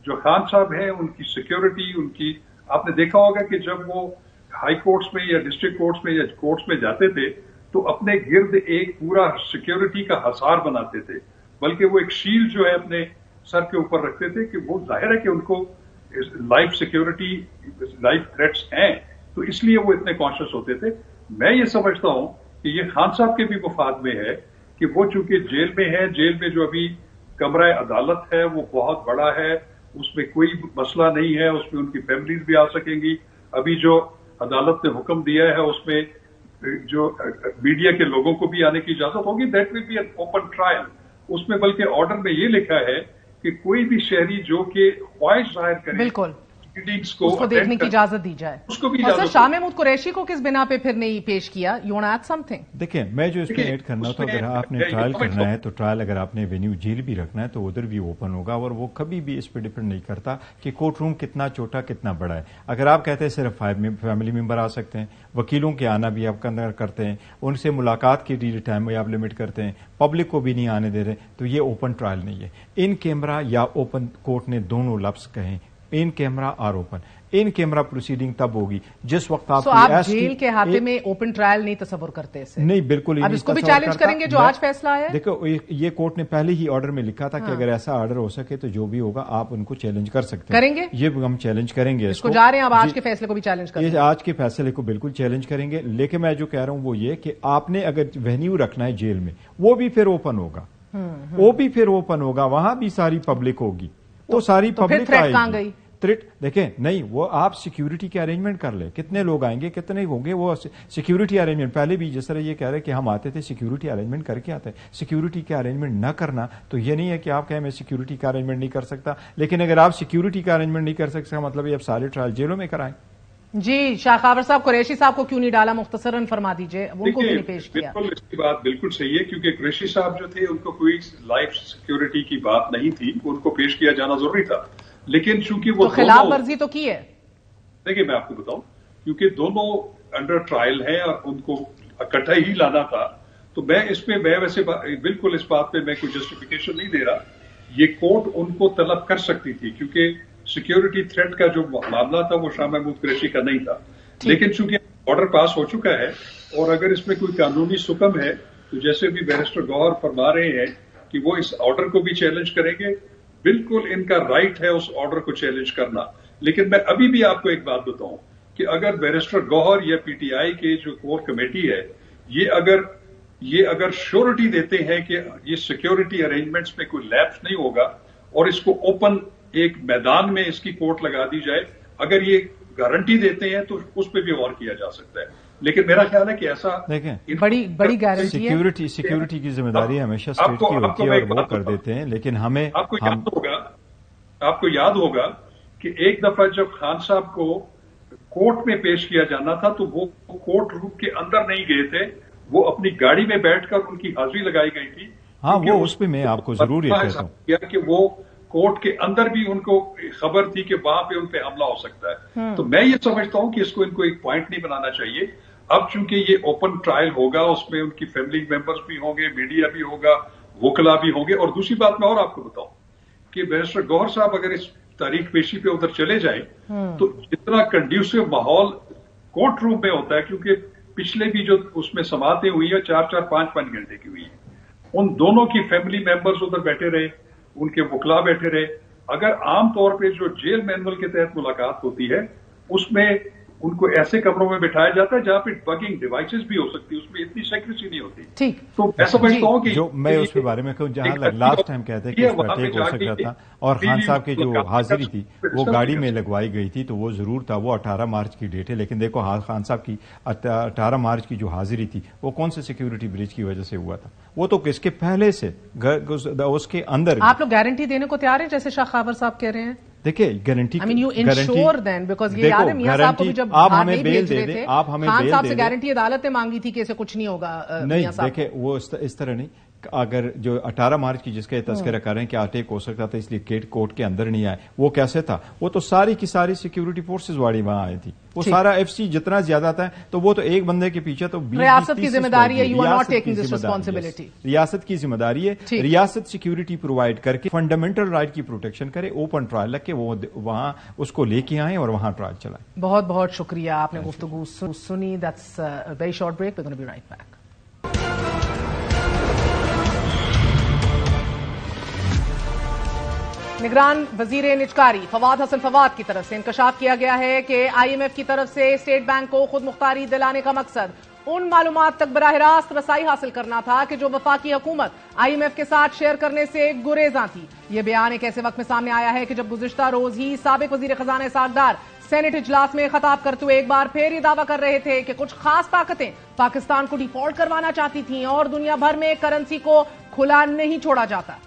जो खान साहब हैं उनकी सिक्योरिटी, उनकी, आपने देखा होगा कि जब वो हाई कोर्ट्स में या डिस्ट्रिक्ट कोर्ट्स में या कोर्ट्स में जाते थे तो अपने गिर्द एक पूरा सिक्योरिटी का हसार बनाते थे, बल्कि वो एक शील्ड जो है अपने सर के ऊपर रखते थे कि वो जाहिर है कि उनको लाइफ सिक्योरिटी, लाइफ थ्रेट्स हैं, तो इसलिए वो इतने कॉन्शियस होते थे। मैं ये समझता हूं कि ये खान साहब के भी मफाद में है कि वो चूंकि जेल में है, जेल में जो अभी कमरा अदालत है वो बहुत बड़ा है, उसमें कोई मसला नहीं है, उसमें उनकी फैमिलीज भी आ सकेंगी। अभी जो अदालत ने हुक्म दिया है उसमें जो मीडिया के लोगों को भी आने की इजाजत होगी, that will be an open trial. उसमें बल्कि ऑर्डर में ये लिखा है कि कोई भी शहरी जो कि ख्वाहिश जाहिर करे, बिल्कुल उसको देखने की इजाजत दी जाए। उसको भी सर, शाह महमूद कुरैशी को किस बिना पे फिर नहीं पेश किया? You want to add something? देखिए, मैं जो इसमें ऐड करना तो अगर आपने ट्रायल करना है तो ट्रायल, अगर आपने वेन्यू जेल भी रखना है तो उधर भी ओपन होगा, और वो कभी भी इस पर डिपेंड नहीं करता कि कोर्ट रूम कितना छोटा कितना बड़ा है। अगर आप कहते हैं सिर्फ 5 फैमिली मेंबर आ सकते हैं, वकीलों के आना भी आप अंदर करते हैं, उनसे मुलाकात की टाइम में आप लिमिट करते हैं, पब्लिक को भी नहीं आने दे रहे, तो ये ओपन ट्रायल नहीं है। इन कैमरा या ओपन कोर्ट ने दोनों लफ्ज कहें in camera or open, in camera proceeding तब होगी जिस वक्त आप जेल के हाथे में ओपन ट्रायल नहीं तस्वर करते इसे? नहीं, बिल्कुल अब इसको भी चैलेंज करेंगे जो आज फैसला आया? देखो, ये कोर्ट ने पहले ही ऑर्डर में लिखा था कि अगर ऐसा ऑर्डर हो सके तो जो भी होगा आप उनको चैलेंज कर सकते हैं। करेंगे? ये हम चैलेंज करेंगे इसको जा रहे हैं, अब आज के फैसले को भी चैलेंज करेंगे। आज के फैसले को बिल्कुल चैलेंज करेंगे, लेकिन मैं जो कह रहा हूं वो ये कि आपने अगर वेन्यू रखना है जेल में, वो भी फिर ओपन होगा, वो भी फिर ओपन होगा, वहां भी सारी पब्लिक होगी, वो सारी पब्लिक आएगी। देखें, नहीं, वो आप सिक्योरिटी के अरेंजमेंट कर ले, कितने लोग आएंगे, कितने होंगे, वो सिक्योरिटी अरेंजमेंट पहले भी जिस तरह ये कह रहे हैं कि हम आते थे सिक्योरिटी अरेंजमेंट करके आते हैं। सिक्योरिटी के अरेंजमेंट न करना तो ये नहीं है कि आप कहें मैं सिक्योरिटी का अरेंजमेंट नहीं कर सकता, लेकिन अगर आप सिक्योरिटी का अरेंजमेंट नहीं कर सकते मतलब ये अब सारे ट्रायल जेलों में कराएं। जी, शाह खावर साहब, कुरैशी साहब को क्यों नहीं डाला, मुख्तसरन फरमा दीजिए, उनको क्यों नहीं पेश किया? बिल्कुल, इसकी बात बिल्कुल सही है, क्योंकि कुरैशी साहब जो थे उनको कोई लाइफ सिक्योरिटी की बात नहीं थी, उनको पेश किया जाना जरूरी था, लेकिन चूंकि वो खिलाफ वर्जी तो की है। देखिए, मैं आपको बताऊं, क्योंकि दोनों अंडर ट्रायल हैं और उनको इकट्ठा ही लाना था, तो मैं वैसे बिल्कुल इस बात पे मैं कोई जस्टिफिकेशन नहीं दे रहा। ये कोर्ट उनको तलब कर सकती थी, क्योंकि सिक्योरिटी थ्रेट का जो मामला था वो शाह महमूद कुरैशी का नहीं था, लेकिन चूंकि ऑर्डर पास हो चुका है और अगर इसमें कोई कानूनी सुकम है तो जैसे भी बैरिस्टर गौहर फरमा रहे हैं कि वो इस ऑर्डर को भी चैलेंज करेंगे, बिल्कुल इनका राइट है उस ऑर्डर को चैलेंज करना। लेकिन मैं अभी भी आपको एक बात बताऊं कि अगर बैरिस्टर गौहर या पीटीआई के जो कोर कमेटी है ये अगर श्योरिटी देते हैं कि ये सिक्योरिटी अरेंजमेंट्स में कोई लैप्स नहीं होगा और इसको ओपन एक मैदान में इसकी कोर्ट लगा दी जाए, अगर ये गारंटी देते हैं तो उस पर भी गौर किया जा सकता है। लेकिन मेरा ख्याल है कि ऐसा देखें, बड़ी गारंटी है। सिक्योरिटी की जिम्मेदारी हमेशा स्टेट की होती है और वो कर देते हैं, लेकिन हमें आपको याद होगा कि एक दफा जब खान साहब को कोर्ट में पेश किया जाना था तो वो कोर्ट रूम के अंदर नहीं गए थे, वो अपनी गाड़ी में बैठकर उनकी हाजिरी लगाई गई थी। हाँ, वो उस पर मैं आपको जरूर ये कहता हूं कि वो कोर्ट के अंदर भी उनको खबर थी कि वहां पे उन पे हमला हो सकता है। तो मैं ये समझता हूं कि इनको एक पॉइंट नहीं बनाना चाहिए। अब चूंकि ये ओपन ट्रायल होगा, उसमें उनकी फैमिली मेंबर्स भी होंगे, मीडिया भी होगा, वकला भी होंगे, और दूसरी बात मैं और आपको बताऊं कि बैरिस्टर गौहर साहब अगर इस तारीख पेशी पे उधर चले जाएं तो जितना कंड्यूसिव माहौल कोर्ट रूम में होता है, क्योंकि पिछले भी जो उसमें समातें हुई है 4-4, 5-5 घंटे की हुई है, उन दोनों की फैमिली मेंबर्स उधर बैठे रहे, उनके वकला बैठे रहे। अगर आमतौर पे जो जेल मैनुअल के तहत मुलाकात होती है उसमें उनको ऐसे कमरों में बिठाया जाता है जहां पे बगिंग डिवाइसेस भी हो सकती है, उसमें इतनी सेक्रेसी नहीं होती। ठीक, तो मैं समझता हूं कि जो मैं उसके बारे में कहूं, जहां लास्ट टाइम कहते हैं कि उसका अटैक हो सकता था और खान साहब की जो हाजिरी थी वो गाड़ी में लगवाई गई थी, तो वो जरूर था। वो 18 मार्च की डेट है, लेकिन देखो खान साहब की 18 मार्च की जो हाजिरी थी वो कौन से सिक्योरिटी ब्रीच की वजह से हुआ था? वो तो किसके पहले से उसके अंदर। आप लोग गारंटी देने को तैयार हैं जैसे शाह खावर साहब कह रहे हैं? देखिए, guarantee you ensure then, because ये याद है मियां साहब को भी जब आप हमें बेल दे दें, आप हमें खान साहब से गारंटी अदालत ने मांगी थी कि ऐसे कुछ नहीं होगा। नहीं, देखिए वो इस तरह नहीं, अगर जो 18 मार्च की जिसका तस्करा कर रहे हैं कि अटैक हो सकता था इसलिए कोर्ट के अंदर नहीं आए, वो कैसे था? वो तो सारी की सारी सिक्योरिटी फोर्सेज वाली वहां आई थी, वो सारा एफसी जितना ज्यादा था, तो वो तो एक बंदे के पीछे तो रियासत की जिम्मेदारी है। You are not taking this responsibility. रियासत की जिम्मेदारी है, रियासत सिक्योरिटी प्रोवाइड करके फंडामेंटल राइट की प्रोटेक्शन करे, ओपन ट्रायल लग के वो वहां उसको लेके आए और वहां ट्रायल चलाए। बहुत बहुत शुक्रिया, आपने गुफ्तगू सुनी। That's very short break, we are gonna be right back. निगरान वजीर निजकारी फवाद हसन फवाद की तरफ से इंकशाफ किया गया है कि IMF की तरफ से स्टेट बैंक को खुद मुख्तारी दिलाने का मकसद उन मालूमात तक बराह रास्त रसाई हासिल करना था कि जो वफाकी हुकूमत IMF के साथ शेयर करने से गुरेजा थी। ये बयान एक ऐसे वक्त में सामने आया है कि जब गुज़िश्ता रोज ही साबिक वजीर खजाना सागदार सेनेट इजलास में खिताब करते हुए एक बार फिर ये दावा कर रहे थे कि कुछ खास ताकतें पाकिस्तान को डिफॉल्ट करवाना चाहती थीं और दुनिया भर में करेंसी को खुला नहीं छोड़ा जाता।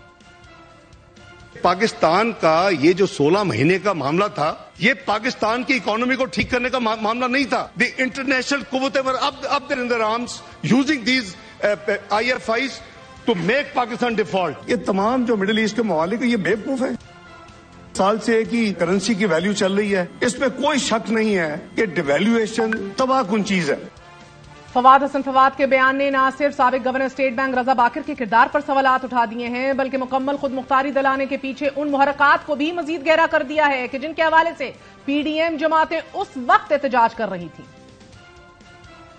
पाकिस्तान का ये जो 16 महीने का मामला था, ये पाकिस्तान की इकोनॉमी को ठीक करने का मामला नहीं था। द इंटरनेशनल कुव्वतें were up there in their arms using these IFIs to make Pakistan default. ये तमाम जो मिडिल ईस्ट के ममालिक ये बेवकूफ है। साल से कि करेंसी की वैल्यू चल रही है, इसमें कोई शक नहीं है कि डिवैल्यूएशन तबाहकुन चीज है। फवाद हसन फवाद के बयान ने न सिर्फ साबिक गवर्नर स्टेट बैंक रजा बाकर के किरदार पर सवालात उठा दिए हैं, बल्कि मुकम्मल खुद मुख्तारी दिलाने के पीछे उन मुहर्रकात को भी मजीद गहरा कर दिया है कि जिनके हवाले से पीडीएम जमातें उस वक्त एहतजाज कर रही थी।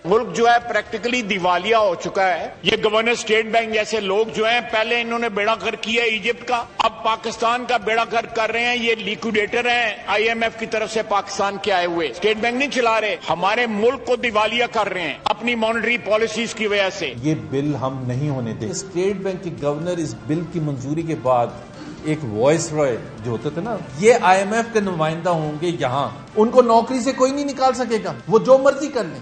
मुल्क जो है प्रैक्टिकली दिवालिया हो चुका है। ये गवर्नर स्टेट बैंक जैसे लोग जो हैं, पहले इन्होंने बेड़ा गर्क किया इजिप्ट का, अब पाकिस्तान का बेड़ा गर्क कर रहे हैं। ये लिक्विडेटर हैं आईएमएफ की तरफ से पाकिस्तान के आए हुए। स्टेट बैंक नहीं चला रहे, हमारे मुल्क को दिवालिया कर रहे हैं अपनी मॉनेटरी पॉलिसीज की वजह से। ये बिल हम नहीं होने दें। स्टेट बैंक के गवर्नर इस बिल की मंजूरी के बाद एक वॉइस रॉय जो होते थे ना, ये आईएमएफ के नुमाइंदा होंगे यहाँ, उनको नौकरी से कोई नहीं निकाल सकेगा, वो जो मर्जी कर लें।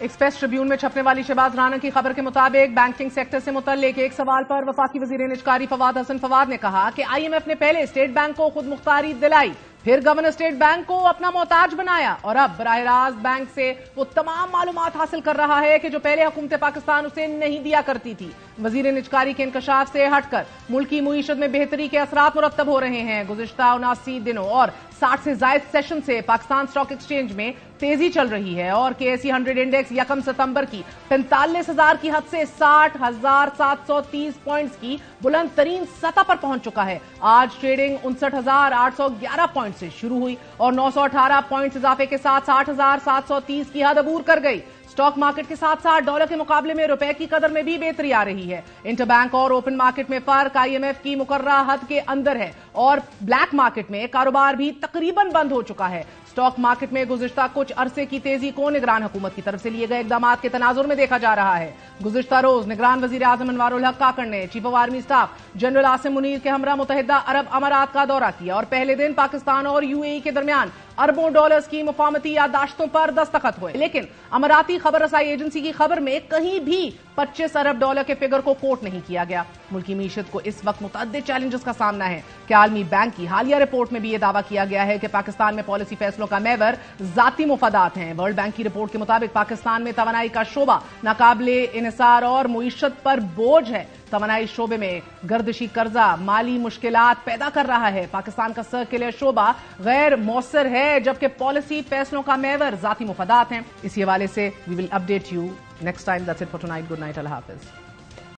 एक्सप्रेस ट्रिब्यून में छपने वाली शहबाज राना की खबर के मुताबिक बैंकिंग सेक्टर से मुतल्लिक एक सवाल पर वफाकी वजीर निजकारी फवाद हसन फवाद ने कहा कि आईएमएफ ने पहले स्टेट बैंक को खुद मुख्तारी दिलाई, फिर गवर्नर स्टेट बैंक को अपना मोहताज बनाया और अब बराह रास्त बैंक से वो तमाम मालूमात हासिल कर रहा है कि जो पहले हुकूमत पाकिस्तान उसे नहीं दिया करती थी। वजीर निजकारी के इंकशाफ से हटकर मुल्की मुईशत में बेहतरी के असरात मुरतब हो रहे हैं। गुज़िश्ता 79 दिनों और 60 से जायद सेशन से पाकिस्तान स्टॉक एक्सचेंज में तेजी चल रही है और KSE 100 इंडेक्स 1 सितंबर की 45,000 की हद से 60,730 पॉइंट्स की बुलंद तरीन सतह पर पहुंच चुका है। आज ट्रेडिंग 59,811 पॉइंट से शुरू हुई और 918 पॉइंट्स इजाफे के साथ 60,730 की हद अबूर कर गई। स्टॉक मार्केट के साथ साथ डॉलर के मुकाबले में रुपए की कदर में भी बेहतरी आ रही है। इंटरबैंक और ओपन मार्केट में फर्क आईएमएफ की मुकर्ररा हद के अंदर है और ब्लैक मार्केट में कारोबार भी तकरीबन बंद हो चुका है। स्टॉक मार्केट में गुज़िश्ता कुछ अरसे की तेजी को निगरान हुकूमत की तरफ से लिए गए इकदाम के तनाजुर में देखा जा रहा है। गुज़िश्ता रोज निगरान वजीर आजम अनवारुल हक काकड़ ने chief of army staff general Asim Munir के हमरा मुत्तहिदा अरब अमारात का दौरा किया और पहले दिन पाकिस्तान और यूएई के दरमियान अरबों डॉलर्स की मुफाहमती याददाश्तों पर दस्तखत हुए, लेकिन अमाराती खबर रसाई एजेंसी की खबर में कहीं भी 25 अरब डॉलर के फिगर को कोट नहीं किया गया। मुल्की मीशत को इस वक्त मुतअद्दिद चैलेंजेस का सामना है कि आलमी बैंक की हालिया रिपोर्ट में भी यह दावा किया गया है कि पाकिस्तान में पॉलिसी फैसलों का महवर जाती मुफादात हैं। वर्ल्ड बैंक की रिपोर्ट के मुताबिक पाकिस्तान में तवानाई का शोबा नाकाबिले इन्हिसार और मुईशत पर बोझ है। तवानाई शोबे में गर्दिशी कर्जा माली मुश्किलात पैदा कर रहा है। पाकिस्तान का सर्कुलर शोबा गैर मौसर है, जबकि पॉलिसी फैसलों का महवर जाती मुफादात हैं। इसी हवाले से we will update you next time. That's it for tonight. Good night, Allah Hafiz.